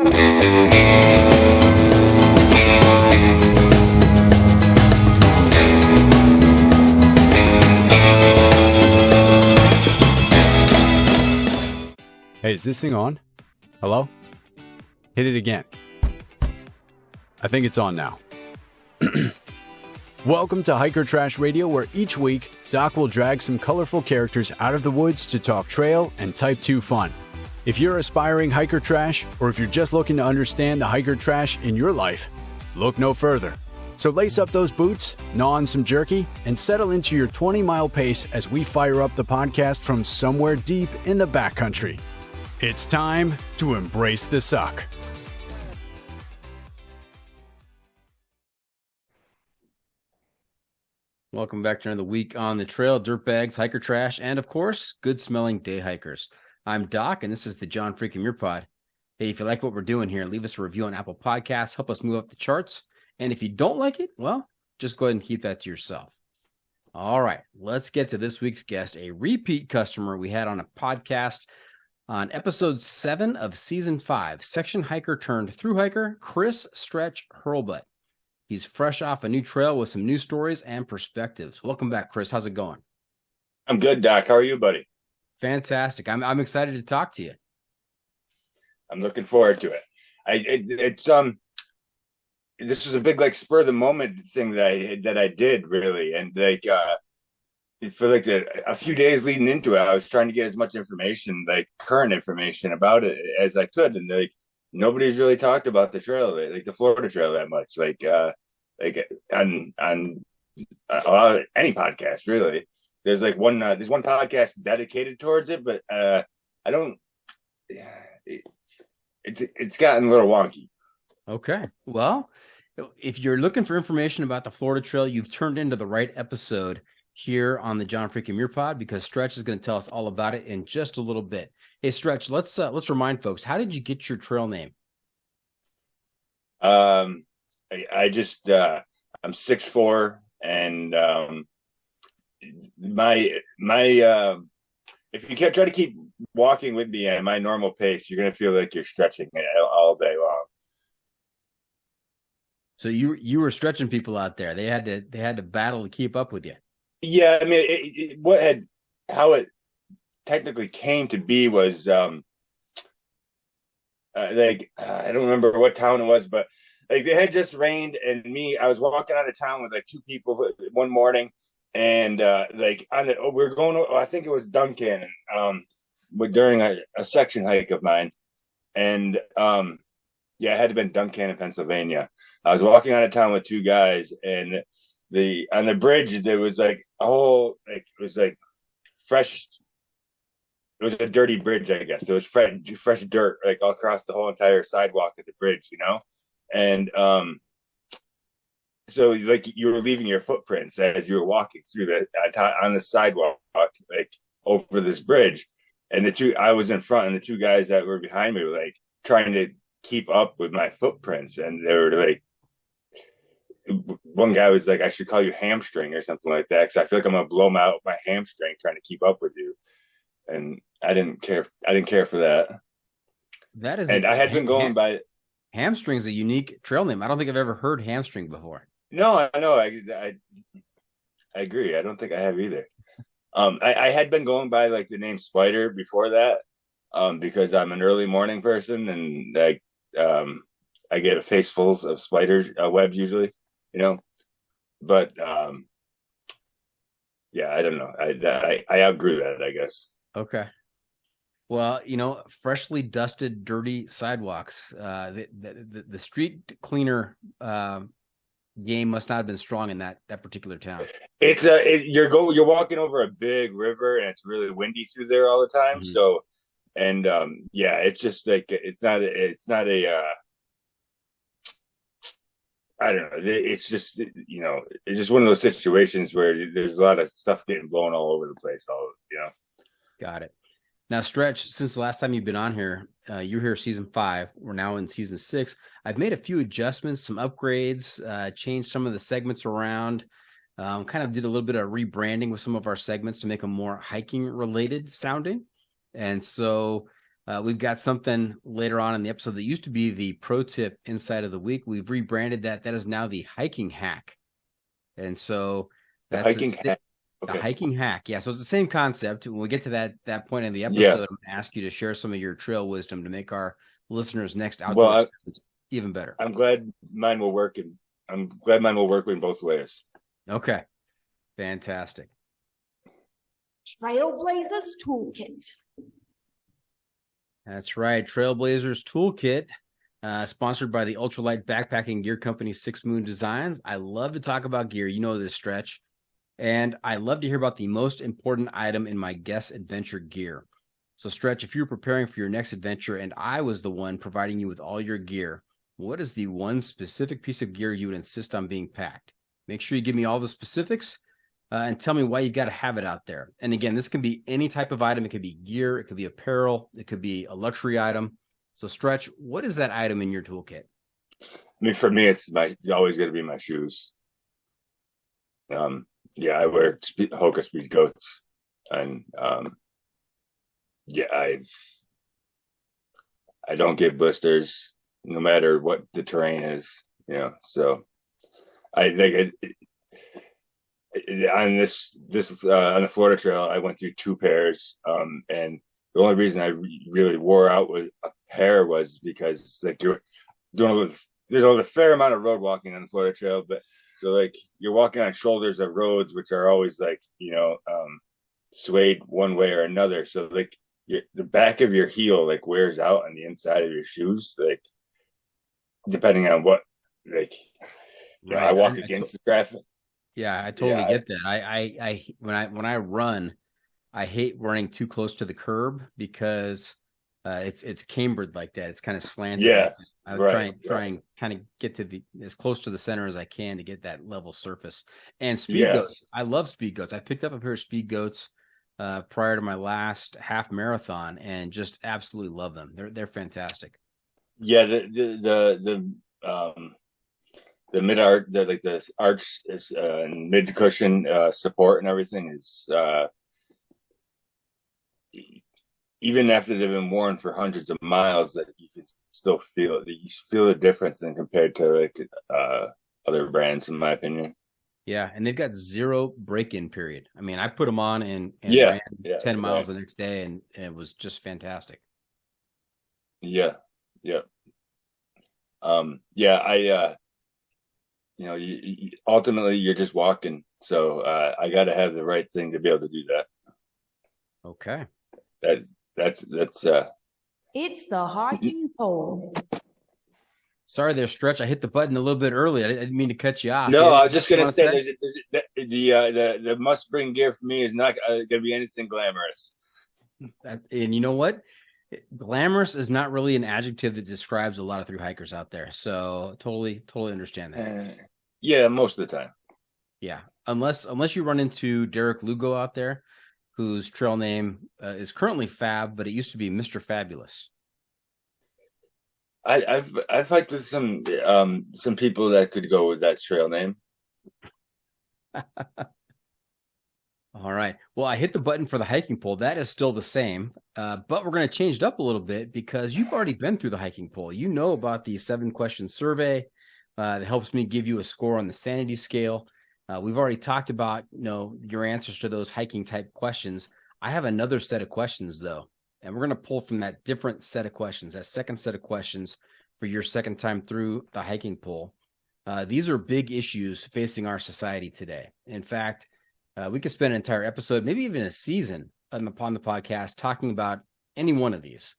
Hey, is this thing on? Hello? Hit it again. I think it's on now. Welcome to Hiker Trash Radio, where each week, Doc will drag some colorful characters out of the woods to talk trail and Type 2 fun. If you're aspiring hiker trash, or if you're just looking to understand the hiker trash in your life, look no further. So lace up those boots, gnaw on some jerky, and settle into your 20-mile pace as we fire up the podcast from somewhere deep in the backcountry. It's time to embrace the suck. Welcome back to another week on the trail, dirtbags, hiker trash, and of course, good-smelling day hikers. I'm Doc, and this is the John Freaking Muir Pod. Hey, if you like what we're doing here, leave us a review on Apple Podcasts, help us move up the charts. And if you don't like it, well, just go ahead and keep that to yourself. All right, let's get to this week's guest, a repeat customer we had on a podcast on episode 7 of season 5, section hiker turned thru hiker, Chris Stretch Hurlbut. He's fresh off a new trail with some new stories and perspectives. Welcome back, Chris. How's it going? I'm good, Doc. How are you, buddy? Fantastic. I'm excited to talk to you. I'm looking forward to it. This was a big spur of the moment thing that I did, really, and for a few days leading into it, I was trying to get as much information, current information about it as I could, and nobody's really talked about the trail, the Florida Trail, that much, on a lot of any podcast, really. There's one podcast dedicated towards it, but I don't. It's gotten a little wonky. Okay, well, if you're looking for information about the Florida Trail, you've turned into the right episode here on the John Freaking Muir Pod, because Stretch is going to tell us all about it in just a little bit. Hey, Stretch, let's remind folks, how did you get your trail name? I just I'm 6'4", and my if you try to keep walking with me at my normal pace, you're going to feel like you're stretching all day long. So you were stretching people out there. They had to battle to keep up with you. Yeah, I mean, how it technically came to be was I don't remember what town it was, but it had just rained, and I was walking out of town with 2 people one morning, and we were going. I think it was Duncannon, during a section hike of mine, and yeah, it had to have been Duncannon, Pennsylvania. I was walking out of town with 2 guys, and on the bridge there was a whole it was fresh. It was a dirty bridge, I guess. There was fresh dirt all across the whole entire sidewalk of the bridge, and so you were leaving your footprints as you were walking through on the sidewalk over this bridge, and I was in front, and the 2 guys that were behind me were trying to keep up with my footprints, and they were one guy was I should call you hamstring or something like that, because I feel like I'm gonna blow out my hamstring trying to keep up with you. And I didn't care for that. That is, and I had been going by hamstring's a unique trail name. I don't think I've ever heard hamstring before. No, I know. I agree. I don't think I have either. I had been going by the name Spider before that, because I'm an early morning person, and I get a face full of spider webs usually, But yeah, I don't know. I outgrew that, I guess. Okay. Well, freshly dusted, dirty sidewalks. The street cleaner game must not have been strong in that particular town. It's you're walking over a big river, and it's really windy through there all the time. Mm-hmm. So, and yeah, it's just it's not a I don't know. It's just it's just one of those situations where there's a lot of stuff getting blown all over the place. Got it. Now, Stretch, since the last time you've been on here, you were here season 5. We're now in season 6. I've made a few adjustments, some upgrades, changed some of the segments around, kind of did a little bit of rebranding with some of our segments to make them more hiking related sounding. And so We've got something later on in the episode that used to be the pro tip insight of the week. We've rebranded that. That is now the hiking hack. And so The that's hiking hack. the Okay. hiking hack. Yeah. So it's the same concept. When we get to that point in the episode, Yeah. I'm going to ask you to share some of your trail wisdom to make our listeners' next outdoor Well, experience even better. I'm glad mine will work, and I'm glad mine will work in both ways. Okay. Fantastic. Trailblazers Toolkit. That's right. Trailblazers Toolkit, sponsored by the ultralight backpacking gear company 6 Moon Designs. I love to talk about gear. You know this, Stretch. And I love to hear about the most important item in my guest adventure gear. So, Stretch, if you're preparing for your next adventure and I was the one providing you with all your gear, what is the one specific piece of gear you would insist on being packed? Make sure you give me all the specifics and tell me why you got to have it out there. And again, this can be any type of item. It could be gear. It could be apparel. It could be a luxury item. So, Stretch, what is that item in your toolkit? I mean, for me, it's always going to be my shoes. Yeah, I wear Hoka Speed Goats, and yeah, I don't get blisters no matter what the terrain is, So I think on this on the Florida Trail, I went through 2 pairs, and the only reason I really wore out with a pair was because you're doing there's a fair amount of road walking on the Florida Trail, but so you're walking on shoulders of roads which are always swayed one way or another. So the back of your heel wears out on the inside of your shoes, depending on what right. I walk against the traffic. Yeah, I totally get that. I when I run, I hate running too close to the curb because it's cambered like that. It's kind of slanted. Yeah. I would try and kind of get to as close to the center as I can to get that level surface. And speed goats, I love speed goats. I picked up a pair of speed goats prior to my last half marathon and just absolutely love them. They're fantastic. Yeah, the mid arch, the arch is mid cushion support and everything is even after they've been worn for hundreds of miles, that you can still feel the difference than compared to other brands, in my opinion. Yeah, and they've got 0 break-in period. I mean, I put them on and ran 10 miles the next day, and it was just fantastic. Yeah. Ultimately you're just walking, so I got to have the right thing to be able to do that. Okay. That's It's the hiking pole. Sorry there, Stretch. I hit the button a little bit early. I didn't mean to cut you off. No, I was just going to say the must bring gear for me is not going to be anything glamorous. And you know what? Glamorous is not really an adjective that describes a lot of thru hikers out there. So totally understand that. Yeah, most of the time. Yeah, unless you run into Derek Lugo out there, whose trail name is currently Fab, but it used to be Mr. Fabulous. I've hiked with some people that could go with that trail name. All right. Well, I hit the button for the hiking pole. That is still the same, but we're going to change it up a little bit because you've already been through the hiking pole. You know about the 7-question survey that helps me give you a score on the sanity scale. We've already talked about your answers to those hiking type questions. I have another set of questions though, and we're going to pull from that different set of questions, that second set of questions for your second time through the hiking pole. These are big issues facing our society today. In fact, we could spend an entire episode, maybe even a season upon the podcast talking about any one of these.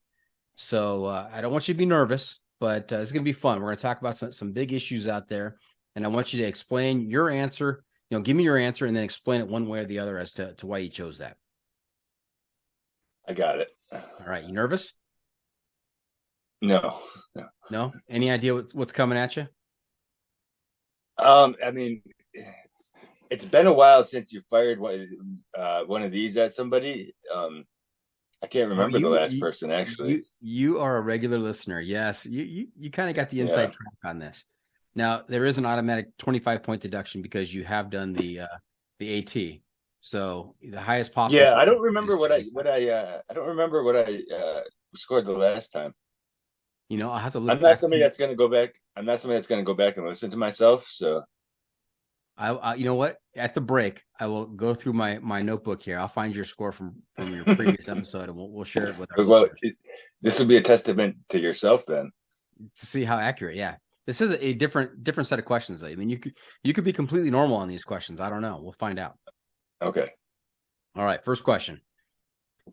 So I don't want you to be nervous, but it's going to be fun. We're going to talk about some big issues out there, and I want you to explain your answer. Give me your answer and then explain it one way or the other as to why you chose that. I got it. All right. You nervous? No. Any idea what's coming at you? I mean, it's been a while since you fired one of these at somebody. I can't remember the last person, actually. You are a regular listener. Yes. You kind of got the inside track on this. Now, there is an automatic 25-point deduction because you have done the AT. So the highest possible. Yeah, I don't remember what I scored the last time. I'll have to look. I'm not somebody that's going to go back. I'm not somebody that's going to go back and listen to myself. So, you know what? At the break, I will go through my notebook here. I'll find your score from your previous episode, and we'll share it with our listeners. This will be a testament to yourself then, to see how accurate. Yeah, this is a different set of questions. I mean, you could be completely normal on these questions. I don't know. We'll find out. Okay. All right. First question: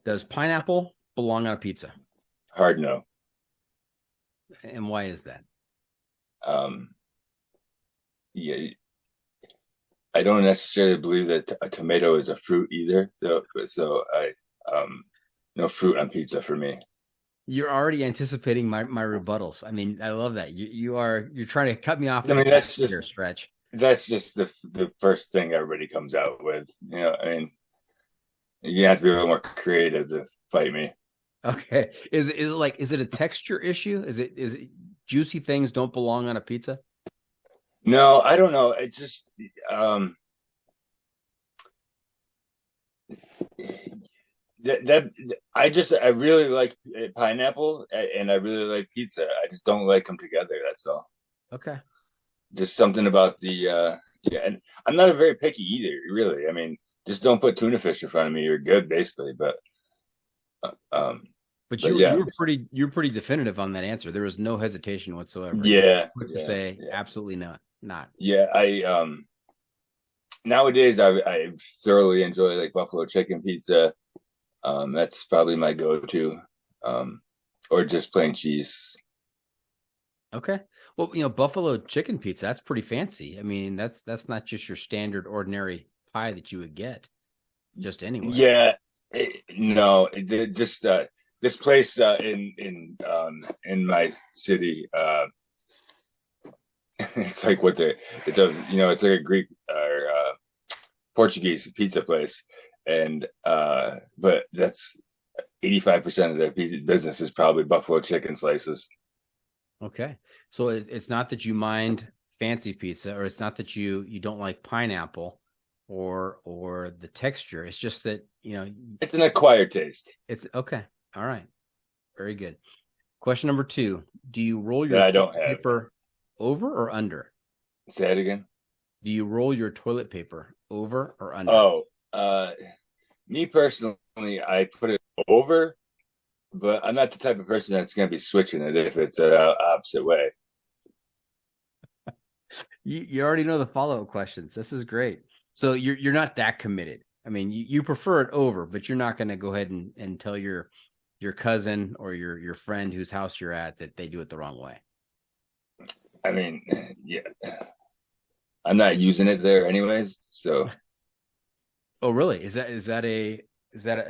does pineapple belong on a pizza? Hard no. And why is that? Yeah, I don't necessarily believe that a tomato is a fruit either. So no fruit on pizza for me. You're already anticipating my rebuttals. I mean, I love that. You're trying to cut me off. I mean, that's just your stretch. That's just the first thing everybody comes out with. I mean, you have to be a little more creative to fight me. Okay. Is it a texture issue? Is it juicy things don't belong on a pizza? No, I don't know. It's just I really like pineapple and I really like pizza. I just don't like them together. That's all. Okay. Just something about the and I'm not a very picky either, really. I mean, just don't put tuna fish in front of me. You're good, basically. But you were pretty definitive on that answer. There was no hesitation whatsoever. Yeah. Quick to say absolutely not. Yeah, I nowadays I thoroughly enjoy like buffalo chicken pizza. That's probably my go-to. Or just plain cheese. Okay. Well, buffalo chicken pizza, that's pretty fancy. I mean, that's not just your standard ordinary pie that you would get just anywhere. Yeah. This place in my city, it's like it's like a Greek or Portuguese pizza place, and but that's 85% of their pizza business is probably buffalo chicken slices. Okay, so it's not that you mind fancy pizza, or it's not that you don't like pineapple or the texture. It's just that it's an acquired taste. It's okay. All right. Very good. Question number 2. Do you roll your toilet paper over or under? Say it again. Do you roll your toilet paper over or under? Me personally, I put it over, but I'm not the type of person that's going to be switching it if it's the opposite way. You already know the follow-up questions. This is great. So you're not that committed. I mean, you prefer it over, but you're not going to go ahead and tell your cousin or your friend whose house you're at that they do it the wrong way. I mean, yeah, I'm not using it there anyways. So, oh, really? Is that a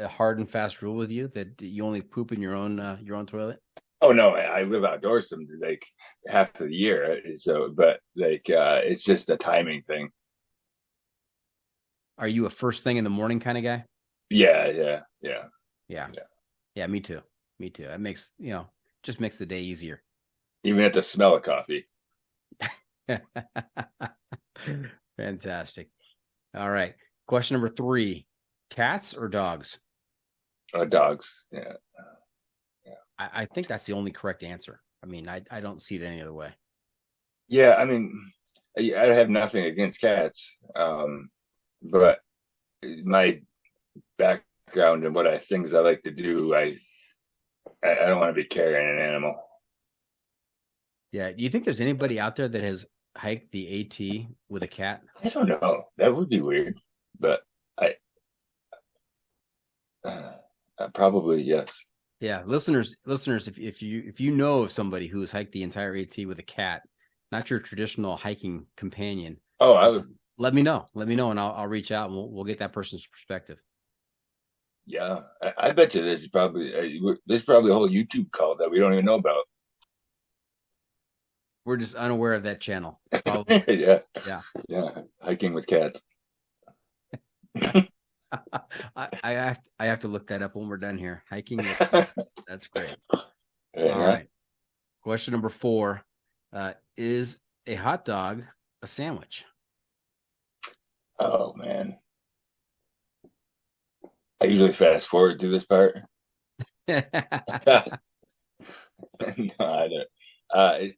hard and fast rule with you that you only poop in your own toilet? Oh no, I live outdoors some like half of the year. So, but like it's just a timing thing. Are you a first thing in the morning kind of guy? Yeah. Yeah, me too. It makes, just makes the day easier. Even at the smell of coffee. Fantastic. All right. Question number 3. Cats or dogs? Dogs. Yeah. I think that's the only correct answer. I mean, I don't see it any other way. Yeah, I mean, I have nothing against cats. But my background and things I like to do, I don't want to be carrying an animal. Yeah. Do you think there's anybody out there that has hiked the AT with a cat? I don't know. That would be weird, but probably yes. Yeah, listeners, if you know of somebody who has hiked the entire AT with a cat, not your traditional hiking companion. Oh, I would. Let me know, and I'll reach out and we'll get that person's perspective. Yeah, I bet you there's probably a whole YouTube cult that we don't even know about. We're just unaware of that channel. Probably. Yeah. Hiking with cats. I have to look that up when we're done here. Hiking with cats. That's great. Yeah. All right. Question number 4: is a hot dog a sandwich? Oh man. I usually fast forward to this part. No, I don't.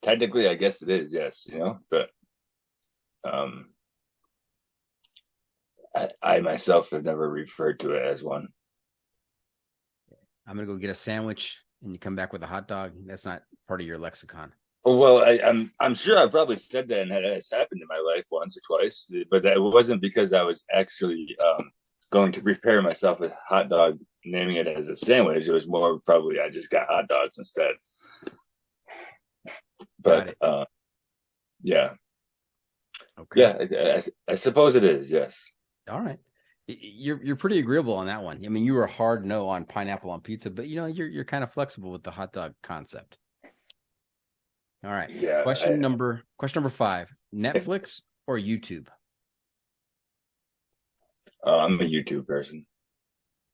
Technically, I guess it is, yes, but um, I myself have never referred to it as one. I'm gonna go get a sandwich, and you come back with a hot dog. That's not part of your lexicon. Well, I'm sure I've probably said that, and that has happened in my life once or twice, but that wasn't because I was actually going to prepare myself a hot dog, naming it as a sandwich. It was more probably I just got hot dogs instead. But yeah, okay, yeah, I suppose it is. Yes. All right, you're pretty agreeable on that one. I mean, you were hard no on pineapple on pizza, but you're kind of flexible with the hot dog concept. All right. Yeah. Question number 5: Netflix or YouTube? I'm a YouTube person.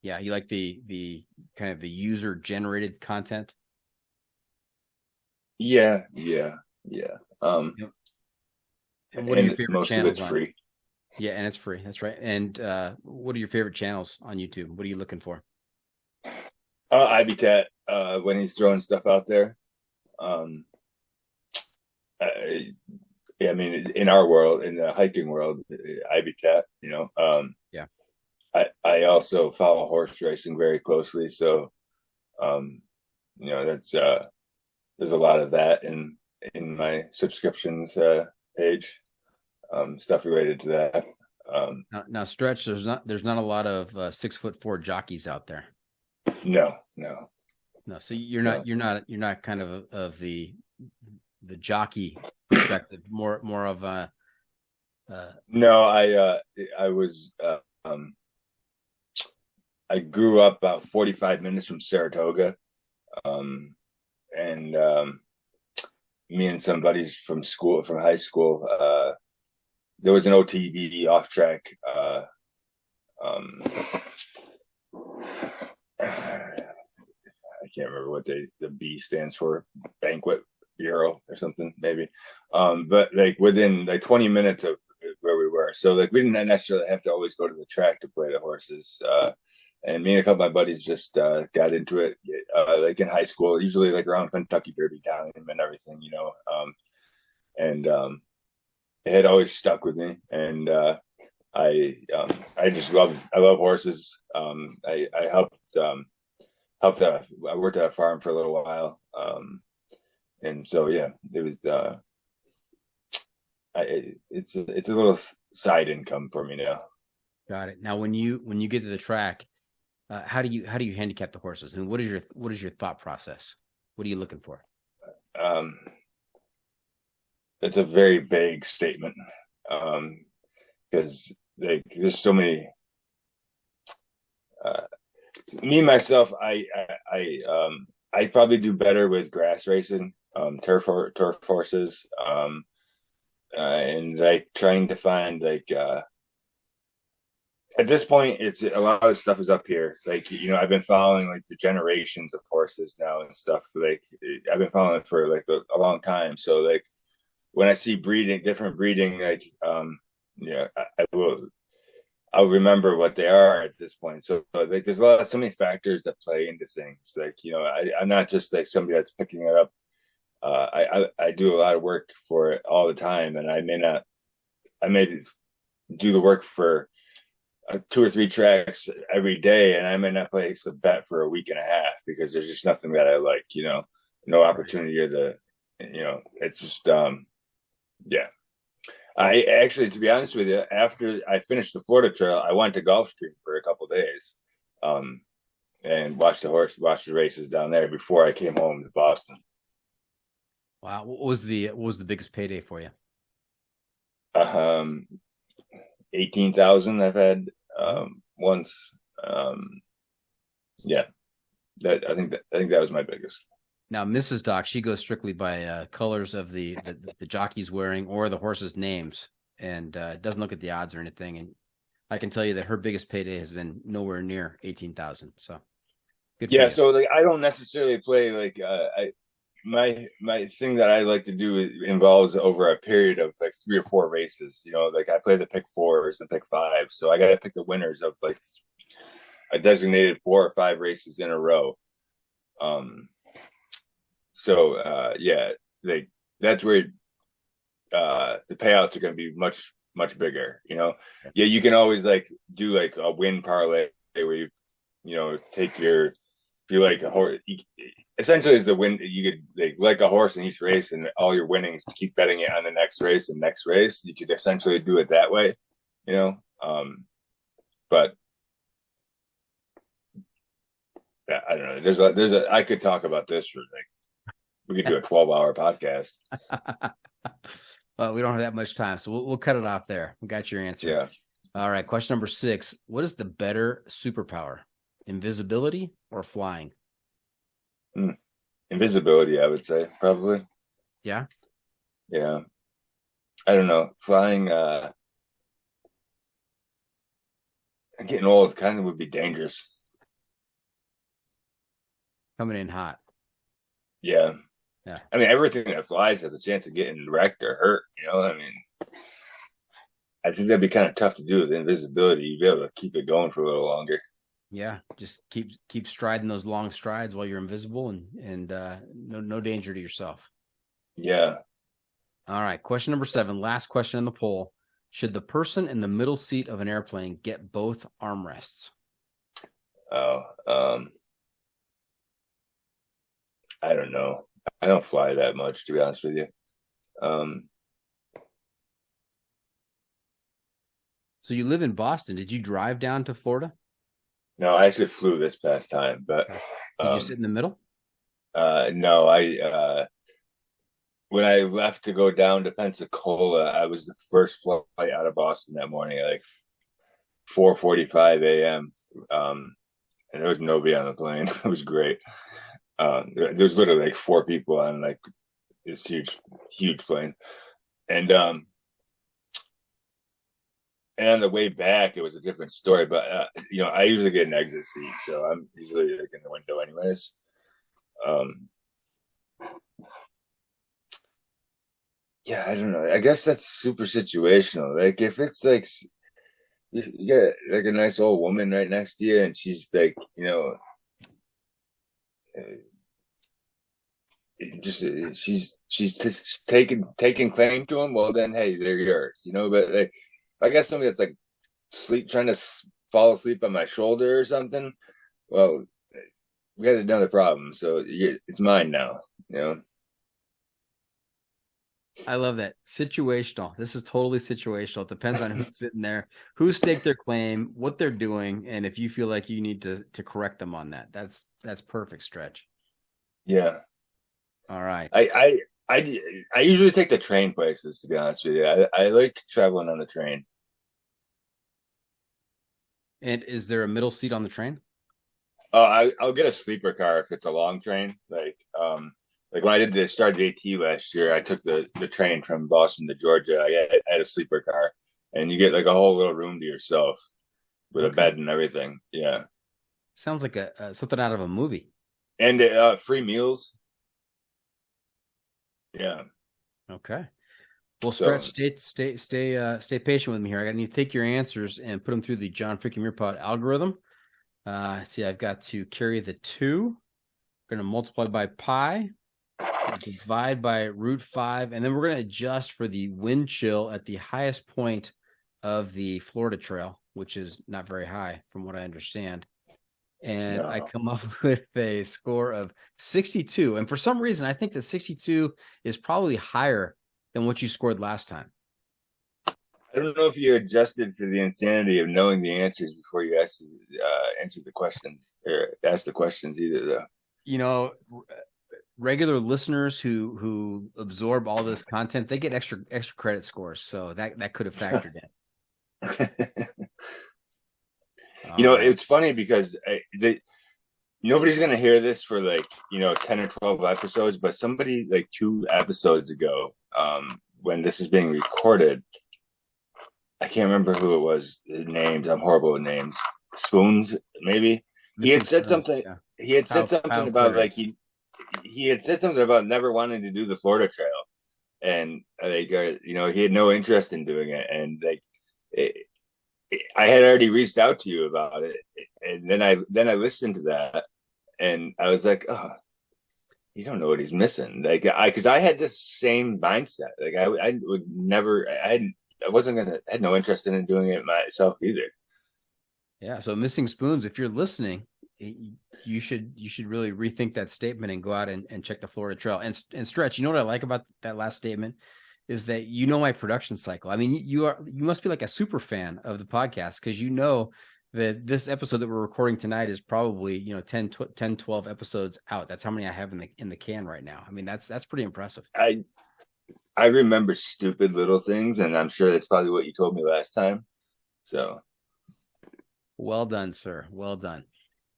Yeah, you like the kind of the user generated content. Yeah. Yep. And what are your favorite most channels? Of it's free. Yeah, and it's free. That's right. And what are your favorite channels on YouTube? What are you looking for? Ivycat, when he's throwing stuff out there. I mean, in our world, in the hiking world, Ivycat, Yeah. I also follow horse racing very closely, so that's there's a lot of that in my subscriptions page, stuff related to that. Now, Stretch, there's not a lot of 6'4" jockeys out there. No. So you're not kind of the jockey perspective, more of a. No, I was. I grew up about 45 minutes from Saratoga, and me and some buddies from high school. There was an OTB off track. I can't remember what the B stands for, banquet bureau or something maybe. But like within like 20 minutes of where we were, so like we didn't necessarily have to always go to the track to play the horses. And me and a couple of my buddies just got into it, like in high school, usually like around Kentucky Derby time and everything, and it had always stuck with me. And I love horses. I helped I worked at a farm for a little while, and so yeah, it was. It's a little side income for me now. Got it. Now, when you get to the track, how do you handicap the horses? And what is your thought process? What are you looking for? It's a very vague statement, because there's so many. Me myself, I probably do better with grass racing, turf horses, and like trying to find like. At this point, it's a lot of stuff is up here. Like, I've been following like the generations of horses now and stuff. Like, I've been following it for like a long time. So like when I see different breeding, like, I'll remember what they are at this point. So like, there's so many factors that play into things. Like, I'm not just like somebody that's picking it up. I do a lot of work for it all the time, and I may do the work for 2 or 3 tracks every day, and I may not place a bet for a week and a half because there's just nothing that I like, no opportunity or it's just, yeah. I actually, to be honest with you, after I finished the Florida Trail, I went to Gulfstream for a couple of days, and watched the races down there before I came home to Boston. Wow. What was the biggest payday for you? 18,000 I've had once. Yeah, I think that was my biggest. Now, Mrs. Doc, she goes strictly by colors of the jockey's wearing or the horse's names, and doesn't look at the odds or anything. And I can tell you that her biggest payday has been nowhere near 18,000. So good. Yeah. So like, I don't necessarily play like my thing that I like to do involves over a period of like 3 or 4 races. Like I play the pick 4s and pick 5s, so I got to pick the winners of like I designated 4 or 5 races in a row. Yeah, that's where the payouts are going to be much, much bigger. Yeah, you can always like do like a win parlay where you take your, if you like a horse, essentially is the win. You could like a horse in each race, and all your winnings keep betting it on the next race and next race. You could essentially do it that way, but I don't know. I could talk about this for we could do a 12-hour podcast. Well, we don't have that much time, so we'll cut it off there. We got your answer. Yeah. All right. Question number 6. What is the better superpower? Invisibility or flying? Invisibility, I would say, probably. Yeah. Yeah. I don't know. Flying, I'm getting old, kind of would be dangerous. Coming in hot. Yeah. Yeah. I mean, everything that flies has a chance of getting wrecked or hurt. I mean, I think that'd be kind of tough to do with invisibility. You'd be able to keep it going for a little longer. Yeah, just keep striding those long strides while you're invisible and no danger to yourself. Yeah. All right. Question number 7. Last question in the poll. Should the person in the middle seat of an airplane get both armrests? Oh, I don't know. I don't fly that much, to be honest with you. So you live in Boston. Did you drive down to Florida? No, I actually flew this past time, but did you sit in the middle? No, when I left to go down to Pensacola, I was the first flight out of Boston that morning at like 4:45 a.m. And there was nobody on the plane. It was great. There was literally like 4 people on like this huge plane, and on the way back, it was a different story. But I usually get an exit seat, so I'm usually like in the window, anyways. Yeah, I don't know. I guess that's super situational. Like if it's like you get like a nice old woman right next to you, and she's like, she's taking claim to them. Well, then hey, they're yours. But like, I guess somebody that's like trying to fall asleep on my shoulder or something. Well, we got another problem. So it's mine now. I love that. Situational. This is totally situational. It depends on who's sitting there, who staked their claim, what they're doing, and if you feel like you need to correct them on that. That's perfect, Stretch. Yeah. All right. I usually take the train places, to be honest with you. I like traveling on the train. And is there a middle seat on the train? Oh, I'll get a sleeper car if it's a long train. Like when I did the Star JT last year, I took the train from Boston to Georgia. I had a sleeper car, and you get like a whole little room to yourself with a bed and everything. Yeah, sounds like something out of a movie. And free meals. Yeah. Okay. Well, Stretch, stay patient with me here. I need to take your answers and put them through the John Freaking Mearpod algorithm. See, I've got to carry the 2. We're going to multiply by pi. Divide by root 5, and then we're going to adjust for the wind chill at the highest point of the Florida Trail, which is not very high from what I understand. And I come up with a score of 62. And for some reason, I think the 62 is probably higher than what you scored last time. I don't know if you adjusted for the insanity of knowing the answers before you answered the questions or asked the questions either, though. Regular listeners who absorb all this content, they get extra credit scores, so that could have factored in. It's funny because nobody's gonna hear this for 10 or 12 episodes, but somebody like 2 episodes ago, when this is being recorded, I can't remember who it was. Names, I'm horrible with names. Spoons, maybe. He had said something. Yeah. He had said something about like he had said something about never wanting to do the Florida Trail, and he had no interest in doing it, and I had already reached out to you about it, and then I listened to that, and I was like, oh, you don't know what he's missing. Like because I had the same mindset. Like I would never. I wasn't gonna. I had no interest in doing it myself either. Yeah. So missing spoons, if you're listening, you should really rethink that statement and go out and check the Florida Trail and stretch. You know what I like about that last statement is that you know my production cycle. I mean, you must be like a super fan of the podcast because you know that this episode that we're recording tonight is probably 10 12 episodes out. That's how many I have in the can right now. I mean, that's pretty impressive. I remember stupid little things, and I'm sure that's probably what you told me last time. So well done, sir. Well done.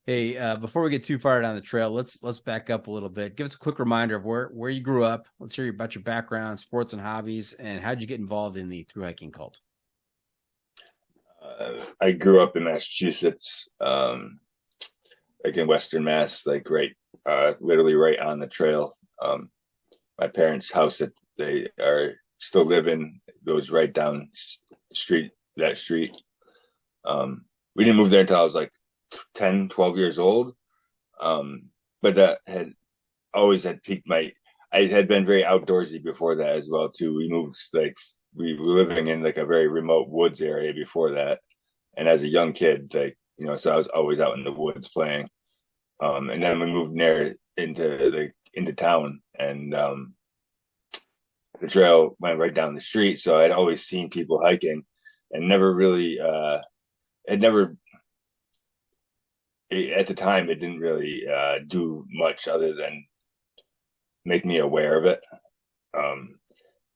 Hey, before we get too far down the trail, let's back up a little bit. Give us a quick reminder of where you grew up. Let's hear about your background, sports and hobbies, and how'd you get involved in the thru hiking cult? I grew up in Massachusetts, like in Western Mass, like literally right on the trail. My parents' house that they are still live in goes right down that street. We didn't move there until I was like 10, 12 years old. But that had always had piqued I had been very outdoorsy before that as well too. We moved we were living in like a very remote woods area before that. And as a young kid, so I was always out in the woods playing. And then we moved into town, and the trail went right down the street. So I'd always seen people hiking and never really, at the time, it didn't really do much other than make me aware of it.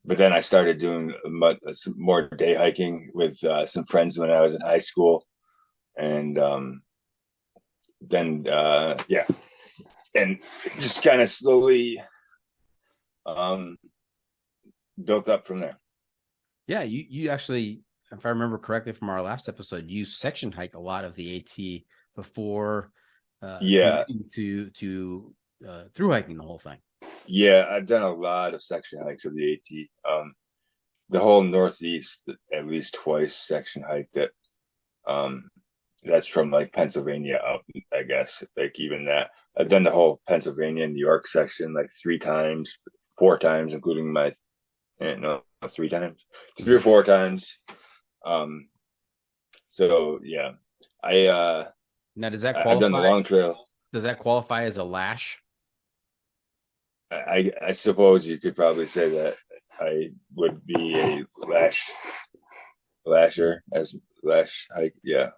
But then I started doing some more day hiking with some friends when I was in high school. And then, and just kind of slowly built up from there. Yeah, you actually, if I remember correctly from our last episode, you section hiked a lot of the AT before to through hiking the whole thing. Yeah, I've done a lot of section hikes of the AT. The whole Northeast, at least twice section hiked it. That's from like Pennsylvania up, I guess. Like even that, I've done the whole Pennsylvania and New York section like 4 times, including 3 times, 3 or 4 times. So yeah, now does that qualify? I've done the long trail. Does that qualify as a lash? I suppose you could probably say that I would be a lasher as lash hike. Yeah.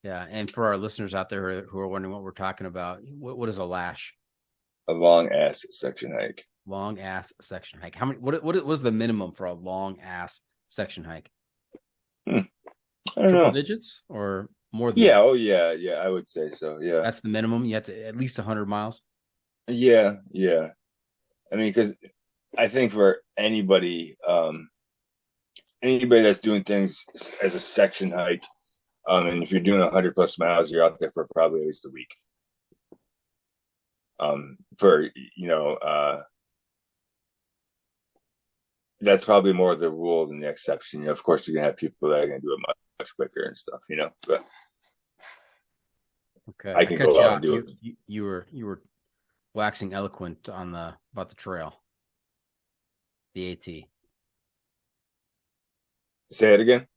Yeah. And for our listeners out there who are wondering what we're talking about, what is a lash? A long ass section hike. Long ass section hike. How many? What was the minimum for a long ass section hike? I don't know. Digits or more than? Yeah. That? Oh yeah. Yeah. I would say so. Yeah. That's the minimum. You have to at least 100 miles. Yeah. Yeah. I mean, because I think for anybody that's doing things as a section hike, and if you're doing 100+ miles, you're out there for probably at least a week. That's probably more the rule than the exception. Of course, you're gonna have people that are gonna do it much, much quicker and stuff. But okay, I can go out and do it. You were waxing eloquent about the trail, the AT. Say it again.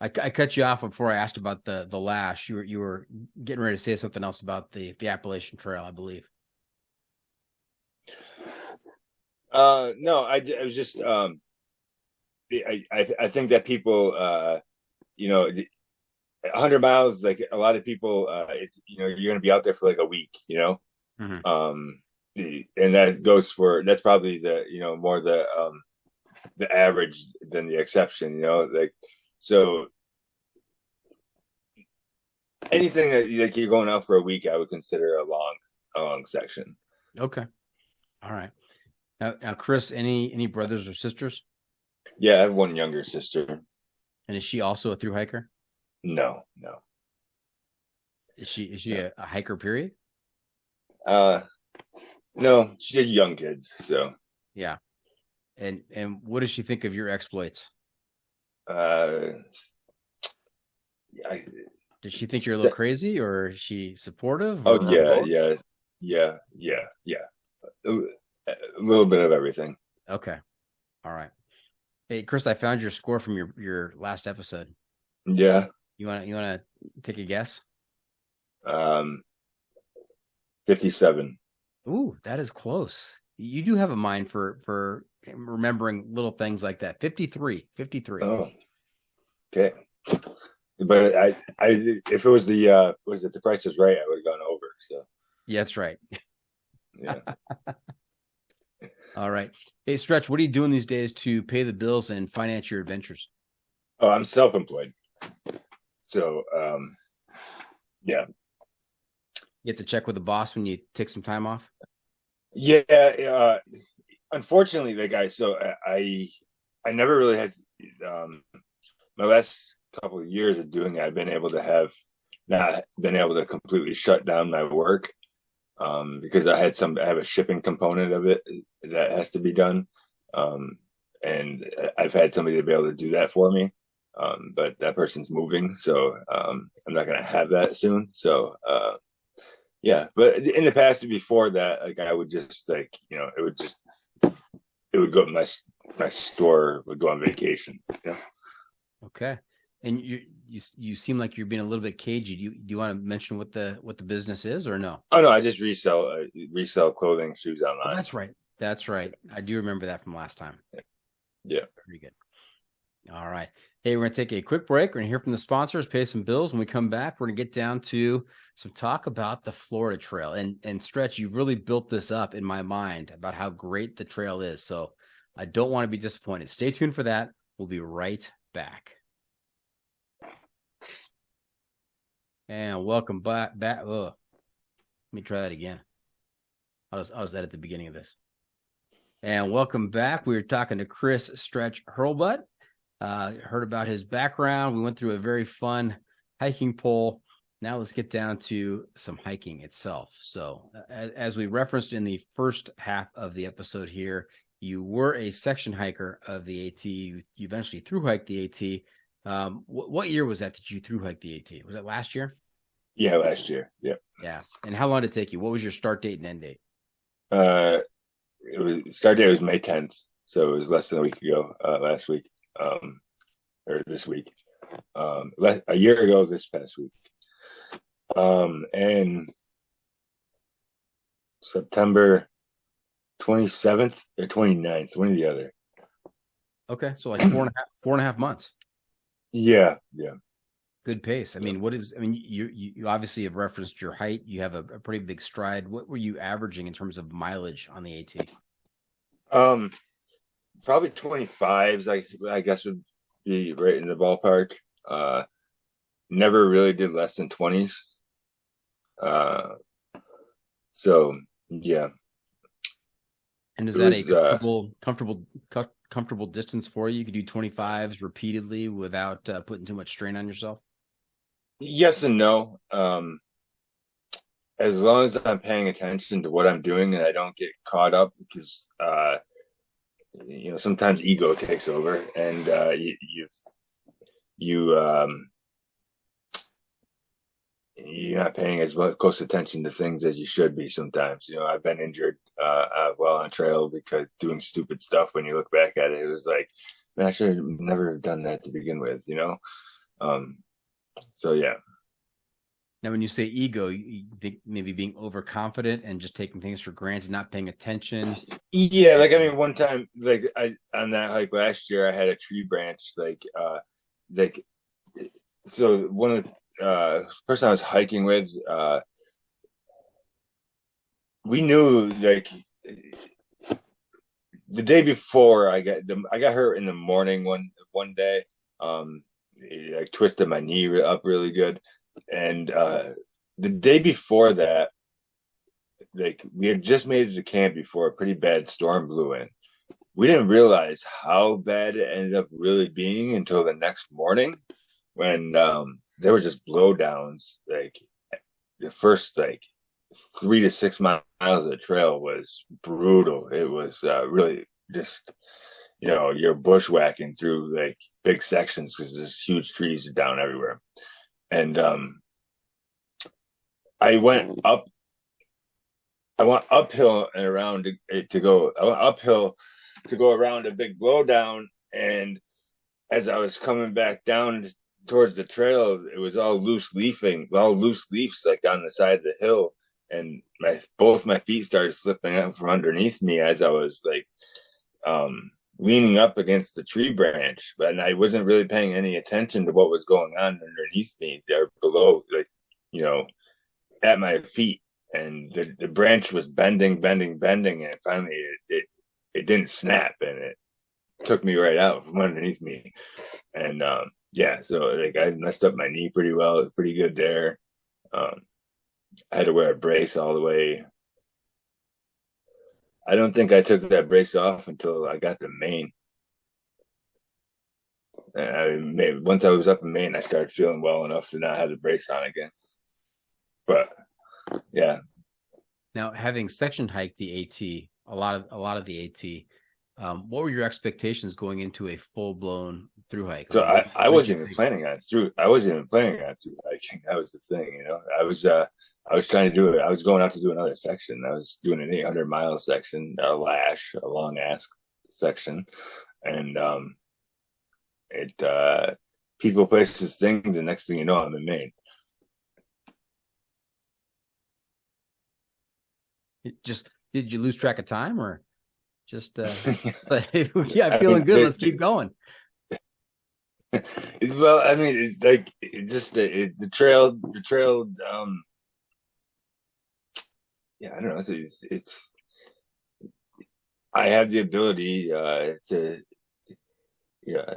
I cut you off before I asked about the lash. You were getting ready to say something else about the Appalachian Trail, I believe. No, I was just I think that people 100 miles, like a lot of people, it's you're going to be out there for like a week, Mm-hmm. And that's probably the more the average than the exception, so anything that like you're going out for a week, I would consider a long section. Okay, all right. Now, Chris, any brothers or sisters? Yeah, I have one younger sister. And is she also a thru hiker? No. Is she a hiker? Period. No, she's just young kids. So yeah. And what does she think of your exploits? Does she think you're a little crazy, or is she supportive? Oh Or both? yeah. A little bit of everything. Okay. All right. Hey, Chris, I found your score from your last episode. Yeah. You wanna take a guess? 57. Ooh, that is close. You do have a mind for remembering little things like that. 53. Oh, okay. But I if it was the Price is Right, I would have gone over. So Yeah, that's right. yeah. All right. Hey, Stretch, what are you doing these days to pay the bills and finance your adventures? Oh, I'm self-employed. So yeah. You have to check with the boss when you take some time off? Yeah, unfortunately, I never really had my last couple of years of doing it, I've been able to not been able to completely shut down my work because I have a shipping component of it that has to be done. And I've had somebody to be able to do that for me. But that person's moving, so I'm not going to have that soon. So yeah, but in the past before that, like I would just it would go my store would go on vacation. Yeah. Okay. And you seem like you're being a little bit cagey. Do you want to mention what the business is, or no? Oh no, I just resell clothing, shoes online. Oh, that's right. I do remember that from last time. Yeah. Very good. All right. Hey, we're going to take a quick break. We're going to hear from the sponsors, pay some bills. When we come back, we're going to get down to some talk about the Florida Trail. And Stretch, you really built this up in my mind about how great the trail is. So I don't want to be disappointed. Stay tuned for that. We'll be right back. And welcome back. Let me try that again. I'll just edit the beginning of this. And welcome back. We were talking to Chris Stretch Hurlbut. Heard about his background. We went through a very fun hiking poll. Now let's get down to some hiking itself. So as we referenced in the first half of the episode here, you were a section hiker of the AT. You eventually thru hiked the AT. What year was that you thru hiked the AT? Was that last year? Yeah, last year. Yeah. Yeah. And how long did it take you? What was your start date and end date? Start date was May 10th, so it was less than a week ago. Last week. Or this week, a year ago this past week, and September 27th or 29th, one or the other. Okay, so like four and a half months. Yeah. Good pace. I mean, you obviously have referenced your height. You have a pretty big stride. What were you averaging in terms of mileage on the AT? Probably 25s, I guess would be right in the ballpark. Never really did less than 20s. So yeah. And is that a comfortable distance for you? You could do 25s repeatedly without putting too much strain on yourself? Yes and no. As long as I'm paying attention to what I'm doing and I don't get caught up, because sometimes ego takes over, and you're not paying as much close attention to things as you should be sometimes. I've been injured while on trail because doing stupid stuff. When you look back at it, it was like, man, I should have never done that to begin with, so yeah. Now, when you say ego, you think maybe being overconfident and just taking things for granted, not paying attention. Yeah, one time, on that hike last year, I had a tree branch, so one of the person I was hiking with, we knew the day before I got hurt in the morning one day. I twisted my knee up really good. And the day before that, we had just made it to camp before a pretty bad storm blew in. We didn't realize how bad it ended up really being until the next morning, when there were just blowdowns. The first 3 to 6 miles of the trail was brutal. It was really just, you're bushwhacking through big sections because there's huge trees down everywhere. And I went uphill and around to go. I went uphill to go around a big blowdown, and as I was coming back down towards the trail, it was all loose leaves like on the side of the hill, and both my feet started slipping out from underneath me as I was like leaning up against the tree branch, and I wasn't really paying any attention to what was going on underneath me there below, like, you know, at my feet. And the branch was bending, and finally it didn't snap, and it took me right out from underneath me. And yeah, so like I messed up my knee pretty good there. I had to wear a brace all the way. I don't think I took that brace off until I got to Maine. And once I was up in Maine, I started feeling well enough to not have the brace on again. But yeah. Now, having section hiked the AT, a lot of the AT, what were your expectations going into a full blown thru hike? So I wasn't even planning on thru. I wasn't even planning on thru hiking. That was the thing, you know. I was trying to do it. I was going out to do another section. I was doing an 800-mile section, a long ass section, and people, places, things. The next thing you know, I'm in Maine. Did you lose track of time, or just yeah, I'm feeling good. Let's keep going. Well, I mean, the trail. Yeah, I don't know. It's I have the ability to, yeah,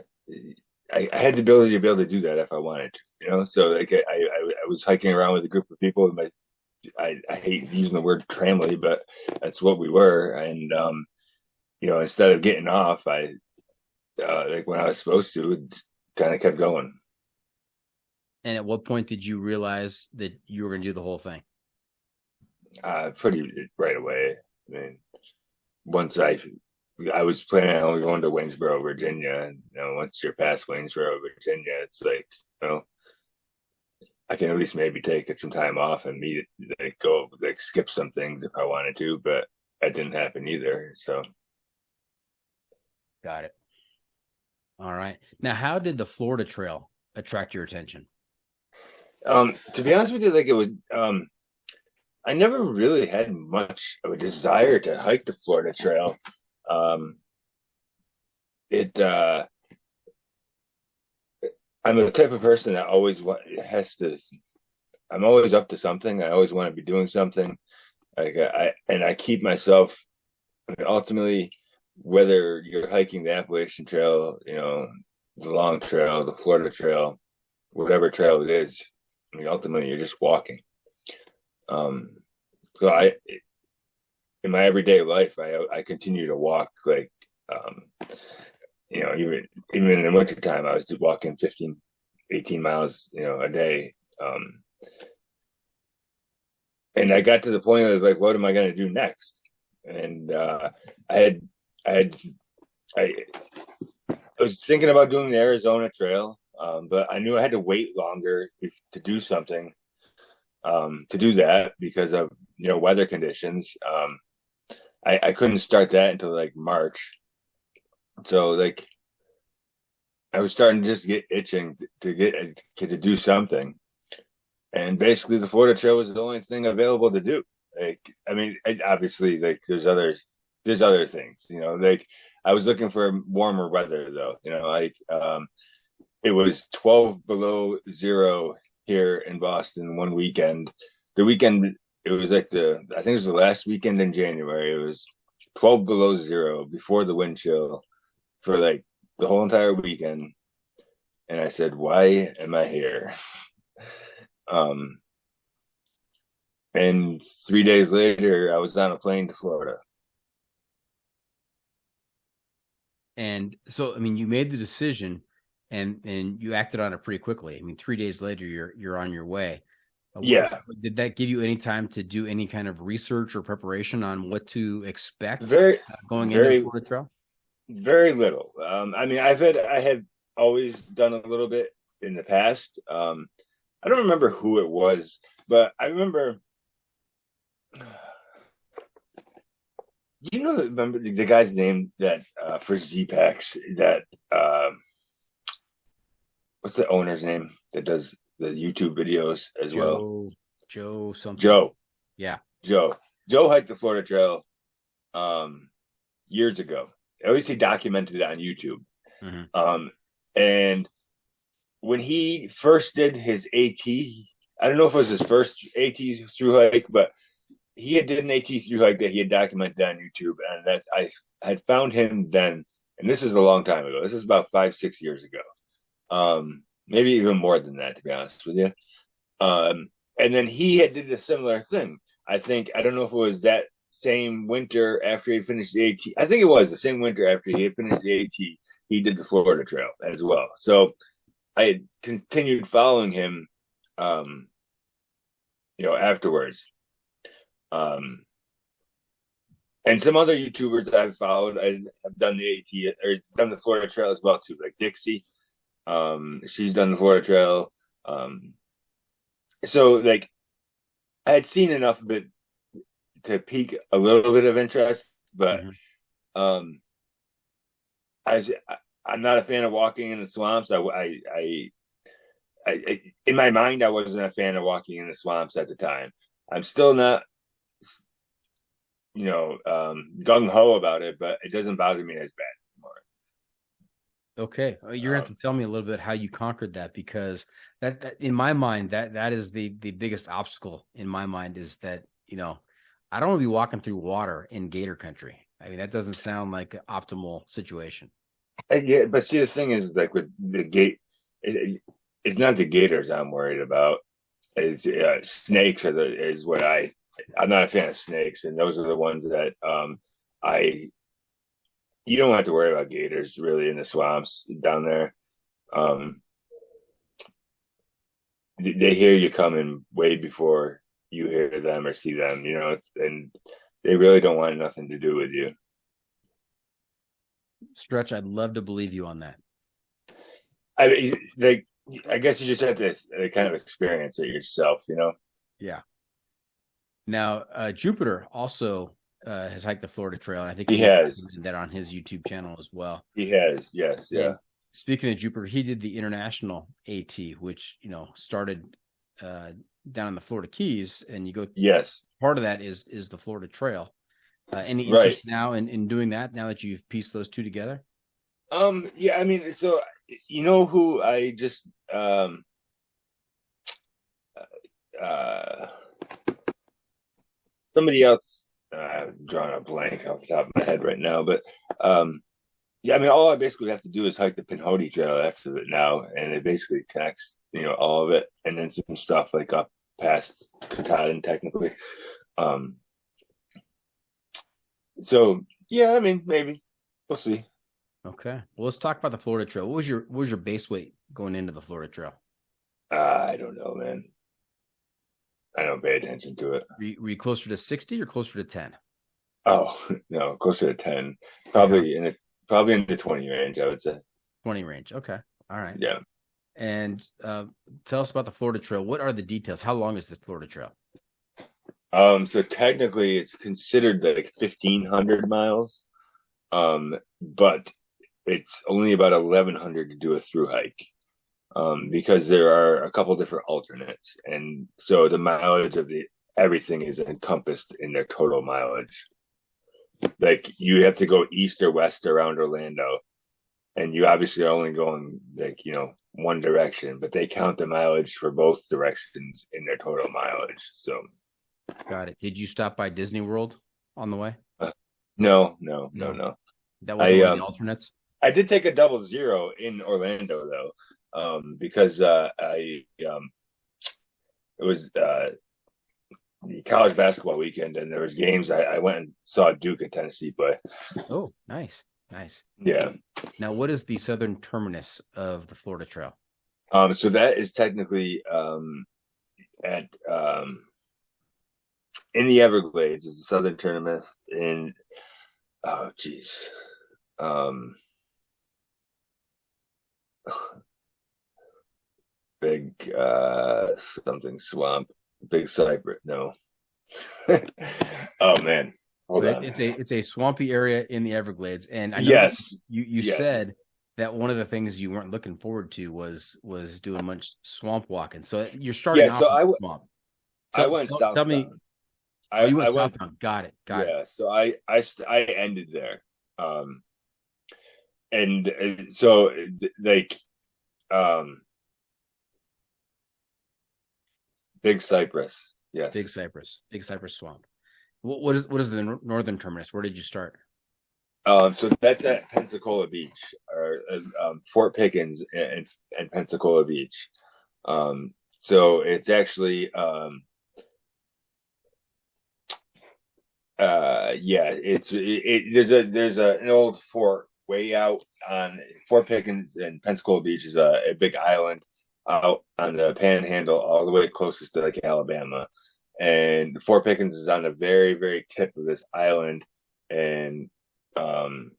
I had the ability to be able to do that if I wanted to, you know. So like I was hiking around with a group of people. I hate using the word tramily, but that's what we were. And you know, instead of getting off, I like when I was supposed to, just kind of kept going. And at what point did you realize that you were going to do the whole thing? Pretty right away. I mean, once I was planning on only going to Waynesboro, Virginia, and you know, once you're past Waynesboro, Virginia, it's like, you know, I can at least maybe take some time off and skip some things if I wanted to, but that didn't happen either. So, got it. All right. Now, how did the Florida Trail attract your attention? To be honest with you, like it was, I never really had much of a desire to hike the Florida Trail. I'm the type of person that I'm always up to something. I always want to be doing something. Like I keep myself, ultimately, whether you're hiking the Appalachian Trail, you know, the Long Trail, the Florida Trail, whatever trail it is, I mean, ultimately you're just walking. So in my everyday life, I continue to walk, like, you know, even in the wintertime, I was walking 15, 18 miles, you know, a day. And I got to the point of like, what am I going to do next? And I was thinking about doing the Arizona Trail, but I knew I had to wait longer to do something, to do that because of, you know, weather conditions. I couldn't start that until like March. So like I was starting to just get itching to do something. And basically the Florida Trail was the only thing available to do. Like, I mean, obviously like there's other things, you know, like I was looking for warmer weather though, you know, like, it was 12 below zero here in Boston one weekend. The weekend, it was like I think it was the last weekend in January. It was 12 below zero before the wind chill for like the whole entire weekend. And I said, why am I here? And 3 days later, I was on a plane to Florida. And so, I mean, you made the decision and you acted on it pretty quickly. I mean, 3 days later, you're on your way. Yeah. Did that give you any time to do any kind of research or preparation on what to expect going into the Florida Trail? Very little. I mean, I had always done a little bit in the past, I don't remember who it was, but I remember. You know, remember the guy's name that for Z-Packs that what's the owner's name that does the YouTube videos as well? Joe something. Joe. Yeah. Joe hiked the Florida Trail years ago. At least he documented it on YouTube. Mm-hmm. And when he first did his AT, I don't know if it was his first AT through hike, but he had did an AT through hike that he had documented on YouTube, and that I had found him then, and this is a long time ago. This is about 5-6 years ago, maybe even more than that, to be honest with you. And then he had did a similar thing. I don't know if it was that same winter after he finished the AT. I think it was the same winter after he had finished the AT. He did the Florida Trail as well. So I had continued following him, afterwards. And some other YouTubers that I've followed, I have done the AT or done the Florida Trail as well too, like Dixie. She's done the Florida Trail. So like I had seen enough of it to pique a little bit of interest, but I'm not a fan of walking in the swamps. I in my mind, I wasn't a fan of walking in the swamps at the time. I'm still not, gung ho about it, but it doesn't bother me as bad anymore. Okay, you're going to have to tell me a little bit how you conquered that, because that in my mind, that is the biggest obstacle in my mind, is that, I don't want to be walking through water in gator country. I mean, that doesn't sound like an optimal situation. Yeah, but see, the thing is, like with the it's not the gators I'm worried about. It's snakes is what I'm not a fan of snakes, and those are the ones that you don't have to worry about gators really in the swamps down there. They hear you coming way before you hear them or see them, and they really don't want nothing to do with you. Stretch, I'd love to believe you on that. I guess you just have to kind of experience it yourself, Yeah. Now, Jupiter also has hiked the Florida Trail, and I think he has that on his YouTube channel as well. He has, yes, yeah. And speaking of Jupiter, he did the international AT, which started down in the Florida Keys, and you go. Yes, part of that is the Florida Trail. Any interest now in doing that? Now that you've pieced those two together? Yeah, I mean, so who I just somebody else. I'm drawing a blank off the top of my head right now, but yeah, I mean, all I basically have to do is hike the Pinhoti Trail after it now, and it basically connects, all of it, and then some stuff like up past Katahdin, technically. So yeah, I mean, maybe we'll see. Okay, well, let's talk about the Florida Trail. What was your base weight going into the Florida Trail? I don't know, man. I don't pay attention to it. Were you closer to 60 or closer to 10? Oh no, closer to 10. Probably in the 20 range, I would say. 20 range. Okay. All right. Yeah. And tell us about the Florida Trail. What are the details? How long is the Florida Trail? So technically it's considered like 1,500 miles. But it's only about 1,100 to do a through hike. Because there are a couple different alternates, and so the mileage of everything is encompassed in their total mileage. Like you have to go east or west around Orlando, and you obviously are only going one direction, but they count the mileage for both directions in their total mileage. So, got it. Did you stop by Disney World on the way? No. That was one of the alternates. I did take a 00 in Orlando though. Because it was the college basketball weekend, and there was games. I went and saw Duke and Tennessee play. Oh, nice. Yeah. Now, what is the southern terminus of the Florida Trail? So that is technically at in the Everglades. Is the southern terminus in? Oh, geez. big something swamp, big cypress. No. Oh man, hold But on. it's a swampy area in the Everglades, and I know Yes, you yes. said that one of the things you weren't looking forward to was doing much swamp walking. So you're starting Yeah, off so in the swamp. I went Tell me. southbound. Oh, you I went went, southbound. Got it. yeah. So I ended there, and so like um, Big Cypress. Yes. Big Cypress Swamp. What is the northern terminus? Where did you start? So that's at Pensacola Beach, or Fort Pickens and Pensacola Beach. So it's actually yeah, there's an old fort way out on Fort Pickens, and Pensacola Beach is a big island out on the panhandle, all the way closest to like Alabama. And Fort Pickens is on the very, very tip of this island, and on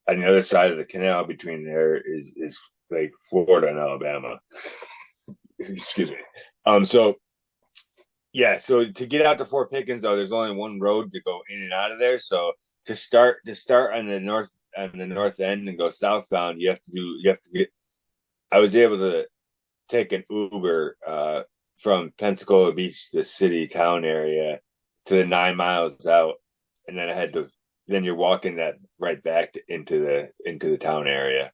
the other side of the canal between there is like Florida and Alabama. Excuse me. So yeah, so to get out to Fort Pickens though, there's only one road to go in and out of there. So to start on the north end and go southbound, you have to get. I was able to take an Uber from Pensacola Beach, the city town area, to the 9 miles out, and then I had to. Then you're walking that right back into the town area.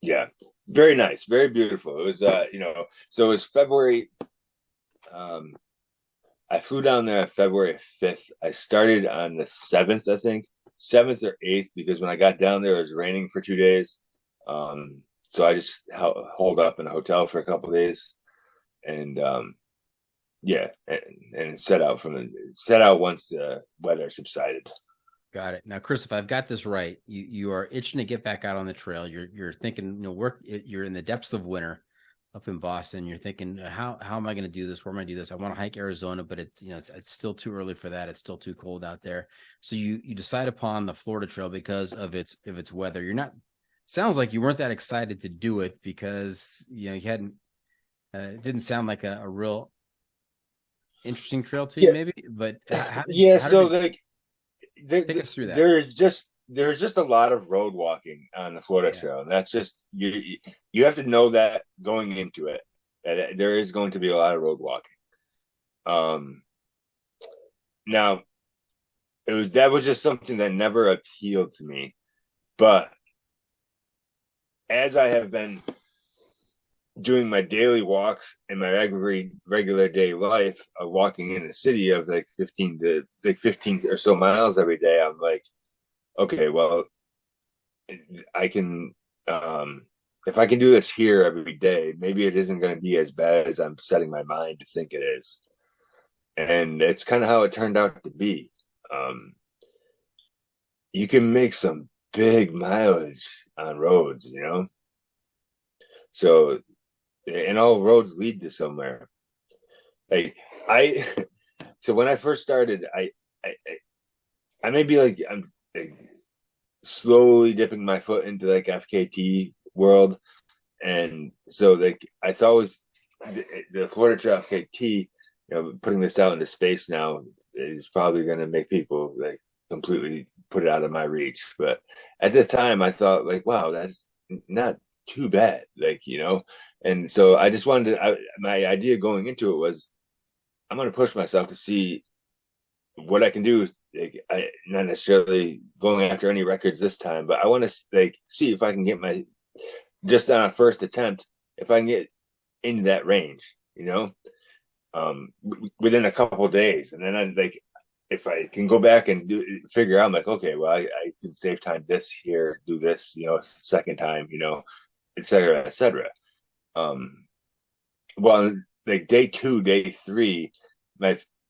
Yeah, very nice, very beautiful. It was so it was February. I flew down there on February 5th. I started on the 7th, I think, 7th or 8th, because when I got down there, it was raining for 2 days. So I just holed up in a hotel for a couple of days, and yeah, and set out once the weather subsided. Got it. Now, Chris, if I've got this right, you are itching to get back out on the trail. You're thinking, you're in the depths of winter up in Boston. You're thinking, how am I going to do this? Where am I going to do this? I want to hike Arizona, but it's still too early for that. It's still too cold out there. So you decide upon the Florida Trail because of its weather. You're not. Sounds like you weren't that excited to do it because you hadn't. It didn't sound like a real interesting trail to you, maybe. But take us through that. There's just a lot of road walking on the Florida Trail. That's just you have to know that going into it, that there is going to be a lot of road walking. Now that was just something that never appealed to me, but as I have been doing my daily walks in my regular day life of walking in the city of like 15 or so miles every day, I'm like, okay, well, I can, if I can do this here every day, maybe it isn't going to be as bad as I'm setting my mind to think it is. And it's kind of how it turned out to be. You can make some big mileage on roads, So, and all roads lead to somewhere. So when I first started, I may be like, I'm slowly dipping my foot into like FKT world. And so like, I thought was the Florida Trail FKT, putting this out into space now is probably going to make people like completely put it out of my reach. But at the time I thought like, wow, that's not too bad. Like, and so I just wanted my idea going into it was I'm going to push myself to see what I can do. Like, not necessarily going after any records this time, but I want to like see if I can get just on a first attempt, if I can get into that range, within a couple of days. And then I like, if I can go back and figure out, I'm like, okay, well, I can save time this here, do this, second time, et cetera, et cetera. Well, like day 2, day 3,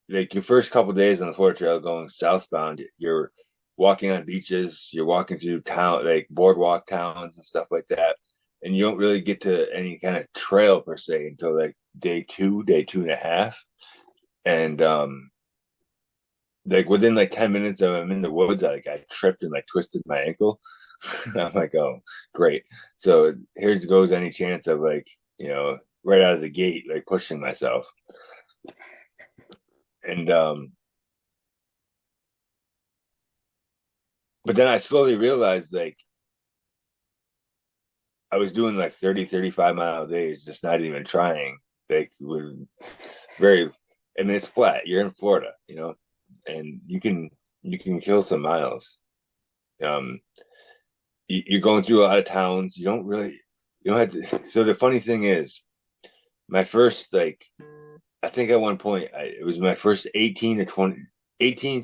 your first couple of days on the Florida Trail going southbound, you're walking on beaches, you're walking through town, like boardwalk towns and stuff like that. And you don't really get to any kind of trail per se until like day 2 and a half. And, like within like 10 minutes of I'm in the woods, I tripped and like twisted my ankle. I'm like, oh, great. So here goes any chance of like, right out of the gate, like pushing myself. And but then I slowly realized like I was doing like 30, 35-mile days, just not even trying. Like with it's flat. You're in Florida, and you can kill some miles. You're going through a lot of towns. You don't have to. So the funny thing is, my first, like, I think at one point, it was my first 18th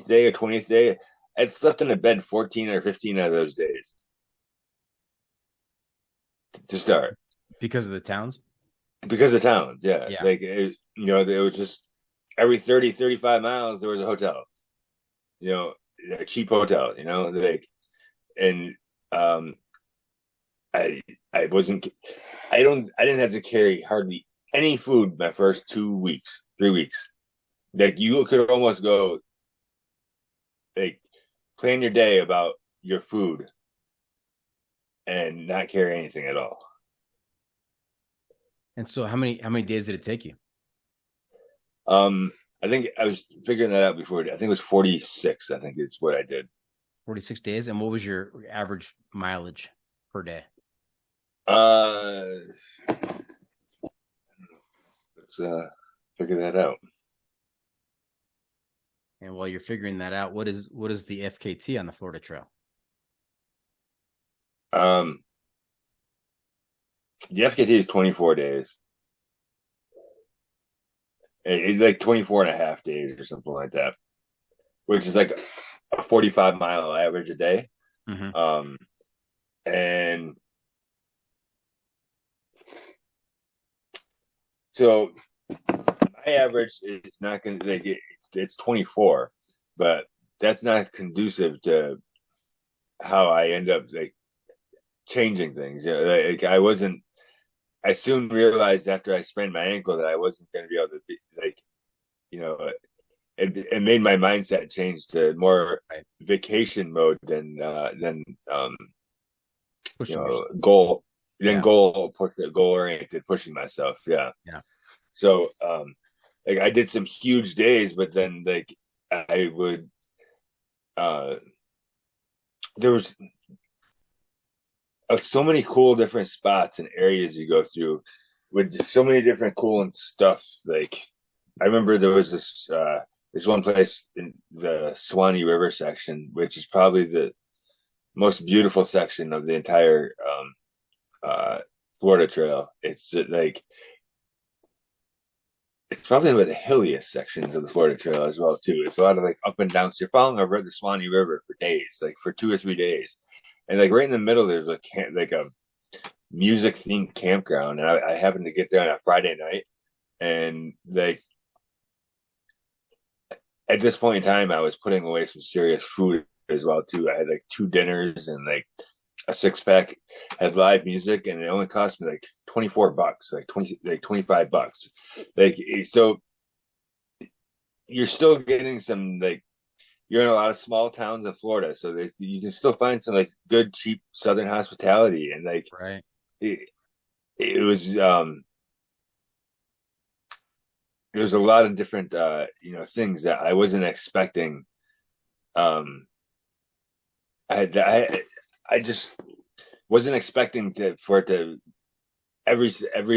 day or 20th day. I'd slept in a bed 14 or 15 of those days to start. Because of the towns? Because of towns, yeah. Yeah. Like, it was just every 30, 35 miles, there was a hotel, a cheap hotel, like, and I didn't have to carry hardly any food my first 2 weeks, 3 weeks. Like you could almost go like plan your day about your food and not carry anything at all. And so how many days did it take you? I think I was figuring that out before. I think it was 46. I think it's what I did. 46 days. And what was your average mileage per day? Let's figure that out. And while you're figuring that out, what is the FKT on the Florida Trail? The FKT is 24 days. It's like 24 and a half days or something like that, which is like a 45-mile average a day. Mm-hmm. And so my average is not going to, like, it's 24, but that's not conducive to how I end up like changing things. Like I soon realized after I sprained my ankle that I wasn't going to be able to be like, it made my mindset change to more vacation mode than goal oriented, pushing myself. Yeah. So like I did some huge days, but then like I would there was so many cool different spots and areas you go through with so many different cool and stuff. Like I remember there was this one place in the Swanee River section, which is probably the most beautiful section of the entire Florida Trail. It's like it's probably one of the hilliest sections of the Florida Trail as well too. It's a lot of like up and down. So you're following over the Swanee River for days, like for 2 or 3 days. And like right in the middle, there's a music themed campground. And I happened to get there on a Friday night. And like at this point in time, I was putting away some serious food as well too. I had like 2 dinners and like a 6-pack, had live music, and it only cost me like $24, like $25. Like so you're still getting some like you're in a lot of small towns in Florida, so you can still find some like good, cheap Southern hospitality, and like right. It was there's a lot of different things that I wasn't expecting. I just wasn't expecting for it to every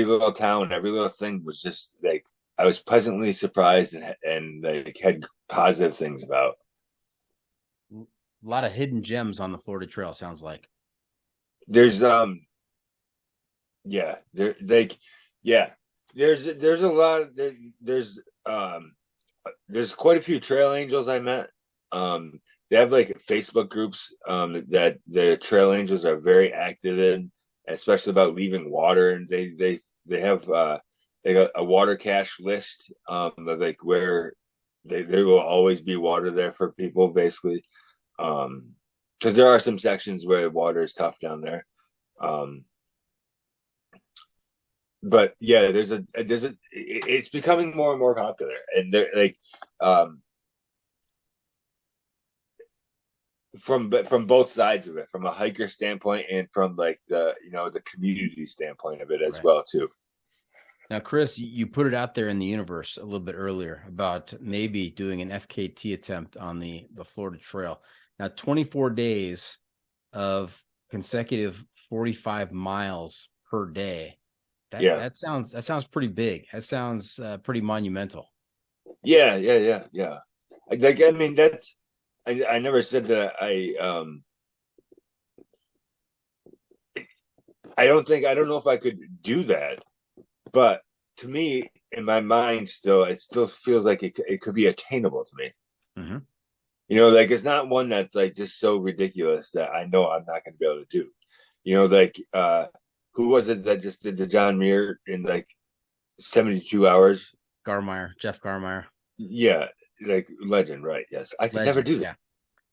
little town, every little thing was just like I was pleasantly surprised and like had positive things about. A lot of hidden gems on the Florida Trail, sounds like. There's there's a lot of, there's quite a few trail angels I met. They have like Facebook groups that the trail angels are very active in, especially about leaving water, and they have they got a water cache list of like where there will always be water there for people, basically, because there are some sections where water is tough down there. But yeah, it's becoming more and more popular, and they're like from both sides of it, from a hiker standpoint and from like the the community standpoint of it as well too. Now, Chris, you put it out there in the universe a little bit earlier about maybe doing an FKT attempt on the Florida Trail. Now, 24 days of consecutive 45 miles per day. That sounds pretty big. That sounds pretty monumental. Yeah. Like, I mean, that's I never said that I don't know if I could do that, but to me, in my mind, it still feels like it could be attainable to me. Mm-hmm. You know, like it's not one that's like just so ridiculous that I know I'm not going to be able to do. You know, like who was it that just did the John Muir in like 72 hours? Jeff Garmeyer. Yeah, like legend, right? Yes, I could never do that.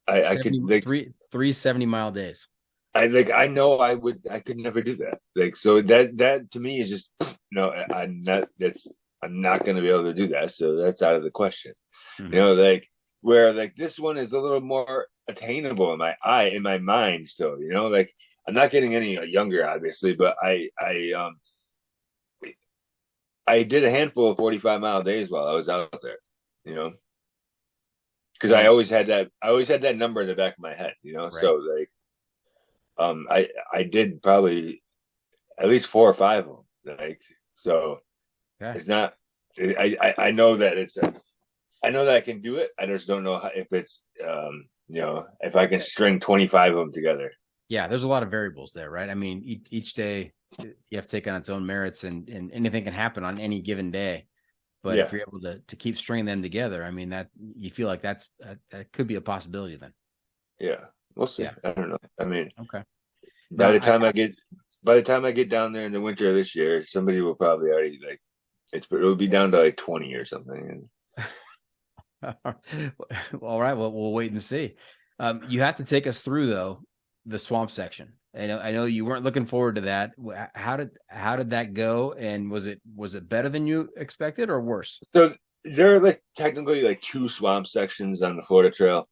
I could like 370-mile days. I know I could never do that. Like, so that to me is just no. I'm not going to be able to do that. So that's out of the question. Mm-hmm. You know, like where like this one is a little more attainable in my mind still. You know, like I'm not getting any younger, obviously, but I did a handful of 45-mile days while I was out there. You know, because I always had that number in the back of my head. You know, right. So like. I did probably at least 4 or 5 of them. Like, so it's not, I know that I know that I can do it. I just don't know if it's, if I can string 25 of them together. Yeah. There's a lot of variables there, right? I mean, each day you have to take on its own merits and anything can happen on any given day. But if you're able to keep stringing them together, I mean, that you feel like that could be a possibility then. Yeah. We'll see. Yeah. I don't know. I mean, okay. By the time I get down there in the winter of this year, somebody will probably already like it'll be down to like 20 or something. All right. Well, we'll wait and see. You have to take us through though the swamp section. I know you weren't looking forward to that. How did that go? And was it better than you expected or worse? So there are like technically like 2 swamp sections on the Florida Trail.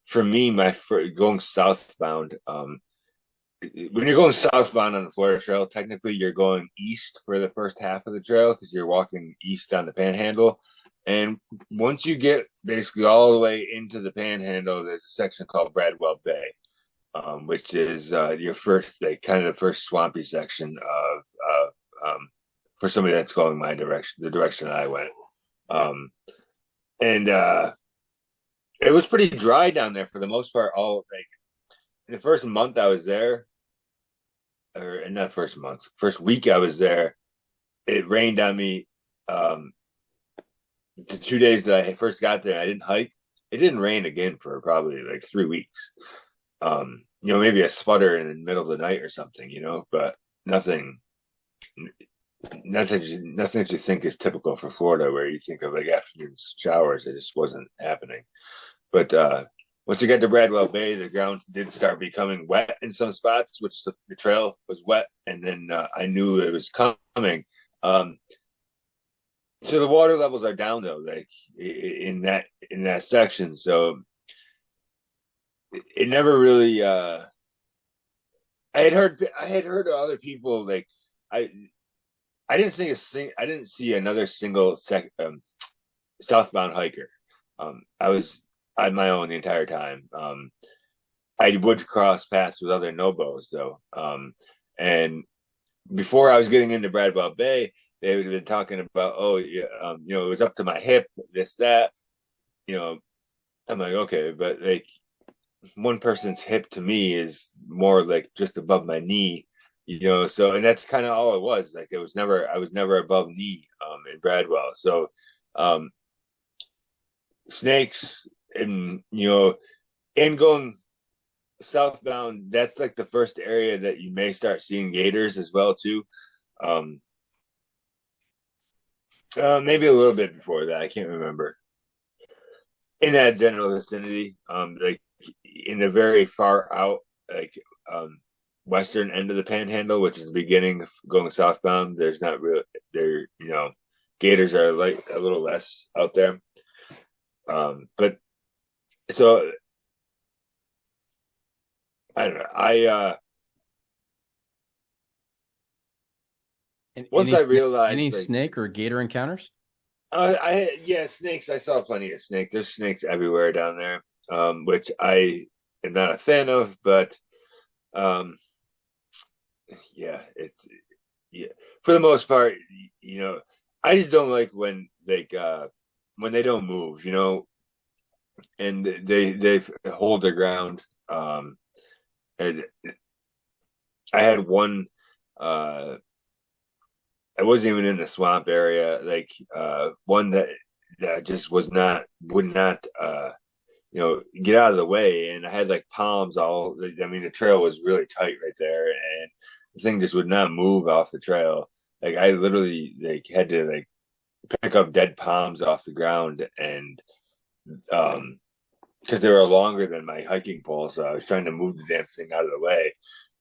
For me, going southbound, when you're going southbound on the Florida Trail, technically you're going east for the first half of the trail because you're walking east on the Panhandle. And once you get basically all the way into the Panhandle, there's a section called Bradwell Bay, which is your first, like, kind of the first swampy section of for somebody that's going my direction, the direction that I went. It was pretty dry down there for the most part. All like in the first month I was there, or in that first week I was there, it rained on me. The 2 days that I first got there, I didn't hike. It didn't rain again for probably like 3 weeks. Maybe a sputter in the middle of the night or something, but nothing that you think is typical for Florida, where you think of like afternoon showers. It just wasn't happening. But once you get to Bradwell Bay, the ground did start becoming wet in some spots, which the trail was wet, and then I knew it was coming. So the water levels are down though, like in that section. So it never really. I had heard other people like I didn't see another single southbound hiker. I was on my own the entire time. I would cross paths with other Nobos though. And before I was getting into Bradwell Bay, they had been talking about, it was up to my hip, this, that, I'm like, okay, but like one person's hip to me is more like just above my knee, so, and that's kind of all it was. Like I was never above knee, in Bradwell. So, snakes and, and going southbound, that's like the first area that you may start seeing gators as well too. Maybe a little bit before that, I can't remember. In that general vicinity, like in the very far out, like western end of the Panhandle, which is the beginning of going southbound, there's not really there. Gators are like a little less out there. But so I don't know. I once Any I realized any like snake or gator encounters? yeah, snakes. I saw plenty of snakes. There's snakes everywhere down there, which I am not a fan of. But um, yeah, it's yeah. For the most part, I just don't like when they don't move, and they hold their ground. And I had one. I wasn't even in the swamp area. Like one that just would not get out of the way, and I had like palms all. I mean, the trail was really tight right there, and the thing just would not move off the trail. Like I literally had to pick up dead palms off the ground, and because they were longer than my hiking pole, so I was trying to move the damn thing out of the way,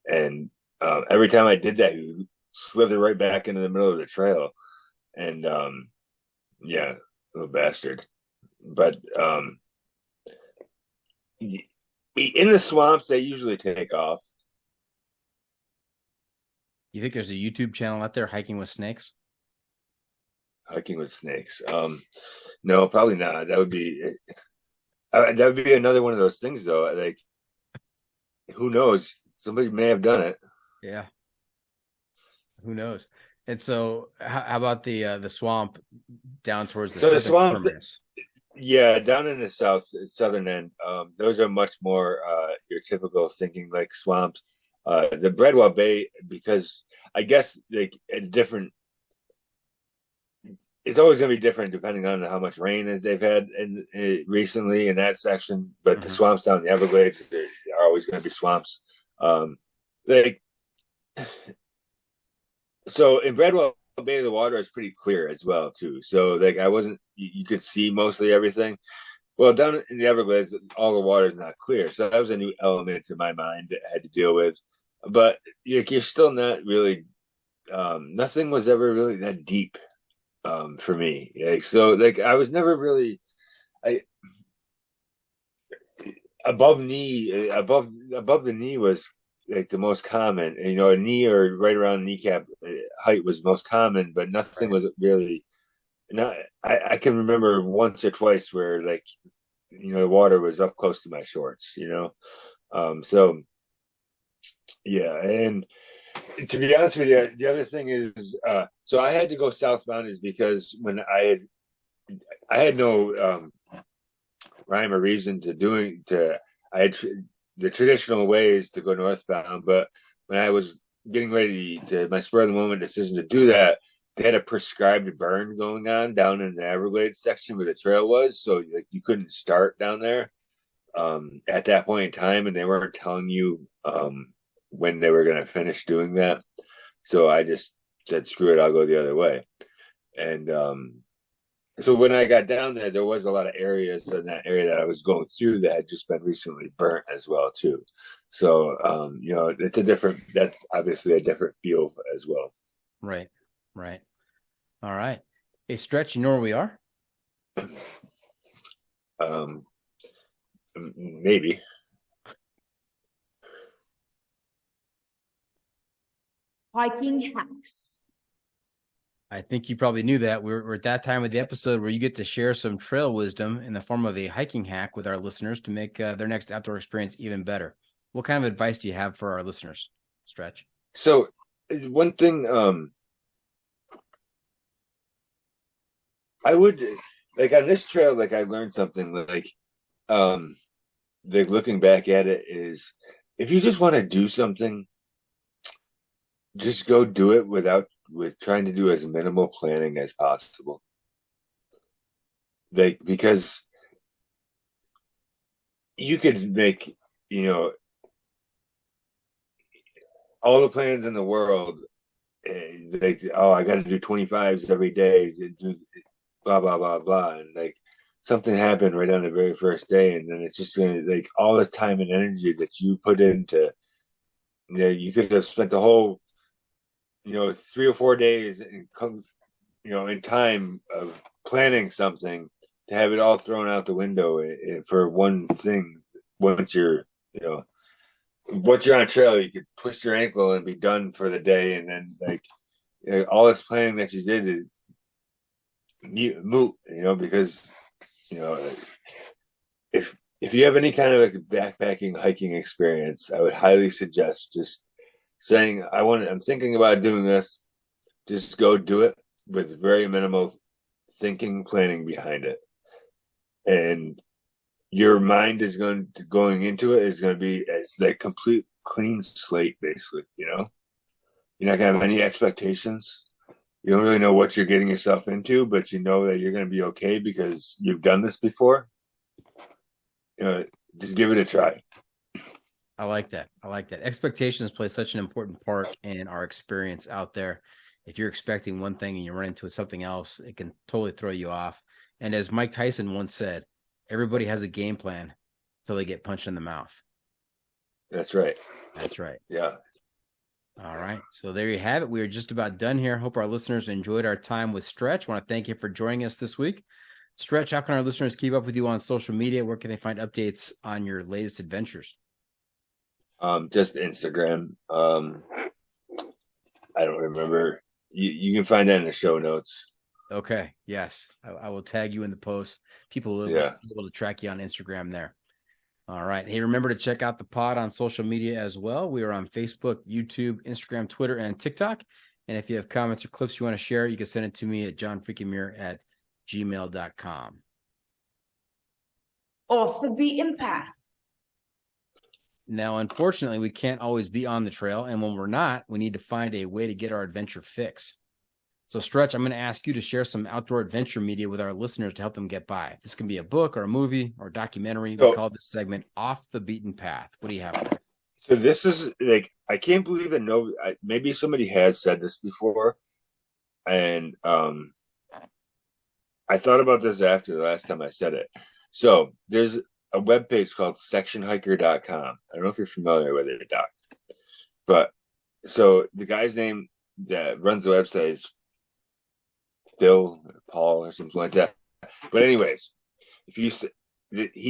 and every time I did that, he slithered right back into the middle of the trail, and yeah, little bastard. But in the swamps, they usually take off. You think there's a YouTube channel out there, Hiking with Snakes? Hiking with snakes? No, probably not. That would be another one of those things, though. Like, who knows? Somebody may have done it. Yeah. Who knows? And so, how about the swamp down towards the southern swamps? Yeah, down in the southern end, those are much more your typical thinking like swamps. The Breadwell Bay, because I guess like it's always going to be different depending on how much rain they've had recently in that section. But the swamps down in the Everglades are always going to be swamps. So in Breadwell Bay, the water is pretty clear as well too. So you could see mostly everything. Well, down in the Everglades, all the water is not clear. So that was a new element to my mind that I had to deal with. But you're still not really. Nothing was ever really that deep for me. I was never really above the knee was like the most common. A knee or right around kneecap height was most common, but nothing was really. Not I can remember once or twice where the water was up close to my shorts. So yeah, and to be honest with you, the other thing is, so I had to go southbound is because when I had no rhyme or reason I had the traditional ways to go northbound, but when I was getting ready to my spur of the moment decision to do that, they had a prescribed burn going on down in the Everglades section where the trail was, so you couldn't start down there at that point in time, and they weren't telling you when they were going to finish doing that. So I just said, screw it, I'll go the other way. And so when I got down there was a lot of areas in that area that I was going through that had just been recently burnt as well too. So that's obviously a different feel as well. Right. All right. Hey, Stretch, you know where we are? Maybe. Hiking hacks. I think you probably knew that. We're at that time of the episode where you get to share some trail wisdom in the form of a hiking hack with our listeners to make their next outdoor experience even better. What kind of advice do you have for our listeners, Stretch? So one thing I would on this trail, I learned something looking back at it is if you just want to do something, just go do it with trying to do as minimal planning as possible. Because you could make, all the plans in the world. I got to do 25s every day, do blah, blah, blah, blah. And something happened right on the very first day. And then it's just going to all this time and energy that you put into, you could have spent the whole 3 or 4 days in time of planning something to have it all thrown out the window for one thing once you're once you're on a trail, you could twist your ankle and be done for the day, and then all this planning that you did is moot, because you know if you have any kind of backpacking hiking experience, I would highly suggest just saying I'm thinking about doing this. Just go do it with very minimal thinking, planning behind it, and your mind is going into it is going to be as like complete clean slate, basically. You're not going to have any expectations. You don't really know what you're getting yourself into, but you know that you're going to be okay because you've done this before. Just give it a try. I like that. Expectations play such an important part in our experience out there. If you're expecting one thing and you run into something else, it can totally throw you off. And as Mike Tyson once said, everybody has a game plan until they get punched in the mouth. That's right. Yeah. All right. So there you have it. We are just about done here. Hope our listeners enjoyed our time with Stretch. I want to thank you for joining us this week. Stretch, how can our listeners keep up with you on social media? Where can they find updates on your latest adventures? Just Instagram. I don't remember. You can find that in the show notes. Okay. Yes. I will tag you in the post. People will be able to track you on Instagram there. All right. Hey, remember to check out the pod on social media as well. We are on Facebook, YouTube, Instagram, Twitter, and TikTok. And if you have comments or clips you want to share, you can send it to me at johnfreakinmuir@gmail.com. Off the beaten path. Now, unfortunately, we can't always be on the trail. And when we're not, we need to find a way to get our adventure fix. So, Stretch, I'm going to ask you to share some outdoor adventure media with our listeners to help them get by. This can be a book or a movie or a documentary. We call this segment Off the Beaten Path. What do you have there? So this is I can't believe that maybe somebody has said this before. And I thought about this after the last time I said it. So there's a webpage called sectionhiker.com. I don't know if you're familiar with it, Doc. But so the guy's name that runs the website is Bill or Paul or something like that. But anyways, he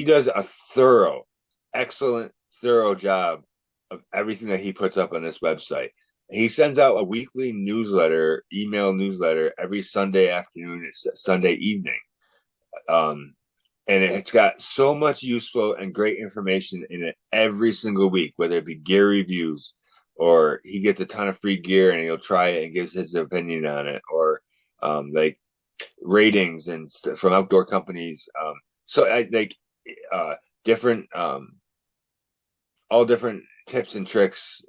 does a excellent job of everything that he puts up on this website. He sends out a weekly email newsletter every Sunday afternoon, Sunday evening. And it's got so much useful and great information in it every single week, whether it be gear reviews or he gets a ton of free gear and he'll try it and gives his opinion on it, or ratings and stuff from outdoor companies. Different, all different tips and tricks,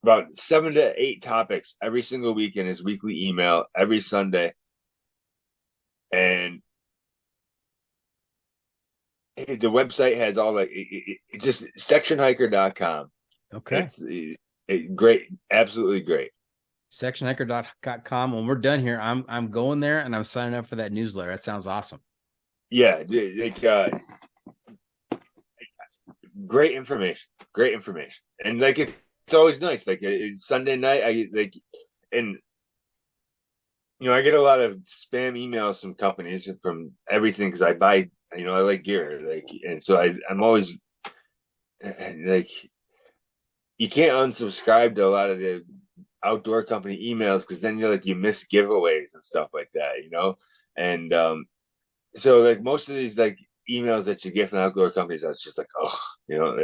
about 7 to 8 topics every single week in his weekly email every Sunday. And the website has all just sectionhiker.com. Okay. It's great. Absolutely great. Sectionhiker.com. When we're done here, I'm going there and I'm signing up for that newsletter. That sounds awesome. Yeah. Great information. And it's always nice. It's Sunday night. I get a lot of spam emails from companies from everything because I buy, I like gear, and so I'm always you can't unsubscribe to a lot of the outdoor company emails because then you miss giveaways and stuff like that, and so most of these emails that you get from outdoor companies, that's just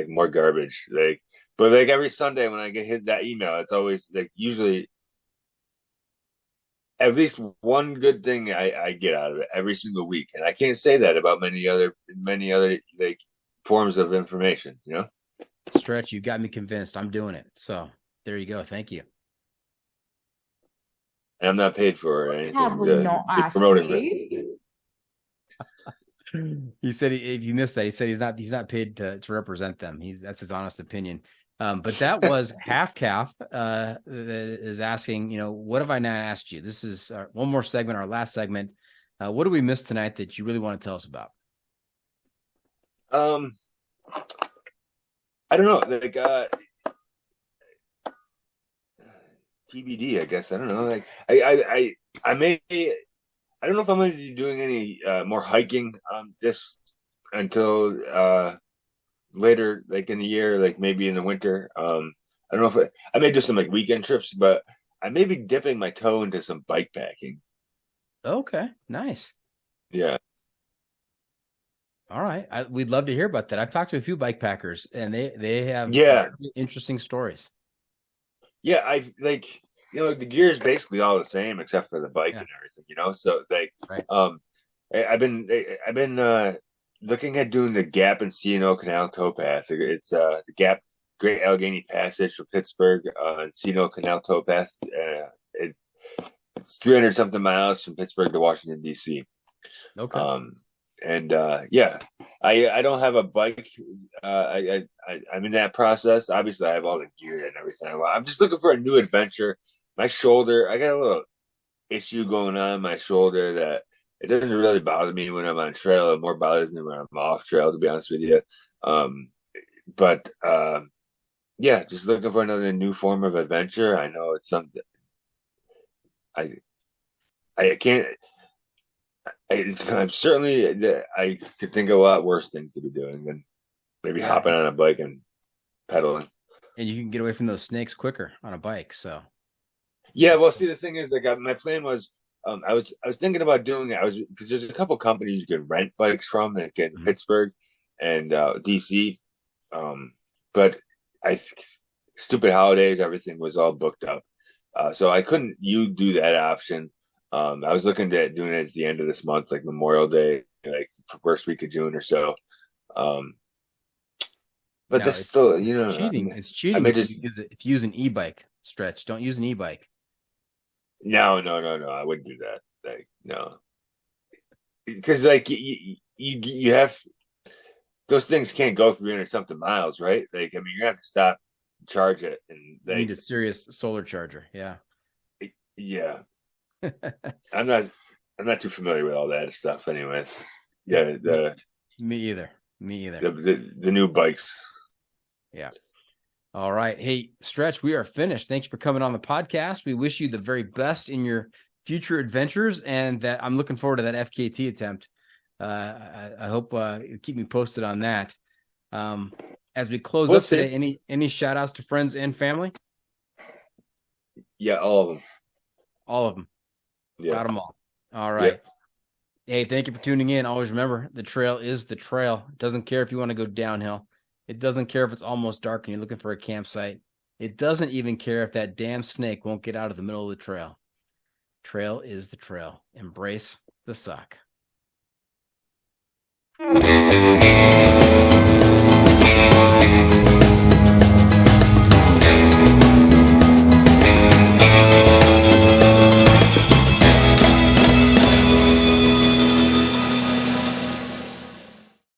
more garbage. But every Sunday when I hit that email, it's always usually at least one good thing I get out of it every single week. And I can't say that about many other forms of information, Stretch, you got me convinced. I'm doing it. So there you go. Thank you. And I'm not paid for anything. Have we not asked you? He said if you missed that, he said he's not paid to represent them. That's his honest opinion. But that was Half Calf that is asking, what have I not asked you? This is one more segment, our last segment. What did we miss tonight that you really want to tell us about? I don't know. TBD, I guess. I don't know. I don't know if I'm going to be doing any more hiking this until later, like in the year, like maybe in the winter. I don't know if I may do some like weekend trips, but I may be dipping my toe into some bike packing. Okay, nice. Yeah. All right, we'd love to hear about that. I've talked to a few bike packers, and they have interesting stories. Yeah, I like the gear is basically all the same except for the bike and everything. So like I've been looking at doing the Gap and C&O Canal towpath. It's the Gap Great Allegheny Passage from Pittsburgh and C&O Canal towpath. It's 300 something miles from Pittsburgh to Washington D.C. Okay. I don't have a bike. I'm in that process. Obviously, I have all the gear and everything. I'm just looking for a new adventure. My shoulder, I got a little issue going on in my shoulder that it doesn't really bother me when I'm on trail. It more bothers me when I'm off trail, to be honest with you. Just looking for another new form of adventure. I know it's something I can't. I'm certainly I could think of a lot worse things to be doing than maybe hopping on a bike and pedaling. And you can get away from those snakes quicker on a bike. So yeah, well, see, the thing is, like, my plan was, I was thinking about doing it. Because there's a couple companies you can rent bikes from, like in Pittsburgh and DC, but stupid holidays, everything was all booked up, so I couldn't. You do that option. I was looking at doing it at the end of this month, like Memorial Day, like first week of June or so. But that's still, cheating. It's cheating if you use an e-bike. Stretch. Don't use an e-bike. No. I wouldn't do that. Like, no, because like you have those things can't go 300 something miles, right? Like, I mean, you're gonna have to stop, charge it, and you need a serious solar charger. Yeah. Yeah. I'm not too familiar with all that stuff, anyways. Yeah. Me either. The new bikes. Yeah. All right. Hey, Stretch, we are finished. Thanks for coming on the podcast. We wish you the very best in your future adventures, and that I'm looking forward to that FKT attempt. I hope you keep me posted on that. As we close up today, any shout outs to friends and family? Yeah, all of them. All of them. Yeah. Got them all. All right. Yeah. Hey, thank you for tuning in. Always remember, the trail is the trail. It doesn't care if you want to go downhill. It doesn't care if it's almost dark and you're looking for a campsite. It doesn't even care if that damn snake won't get out of the middle of the trail. Trail is the trail. Embrace the suck.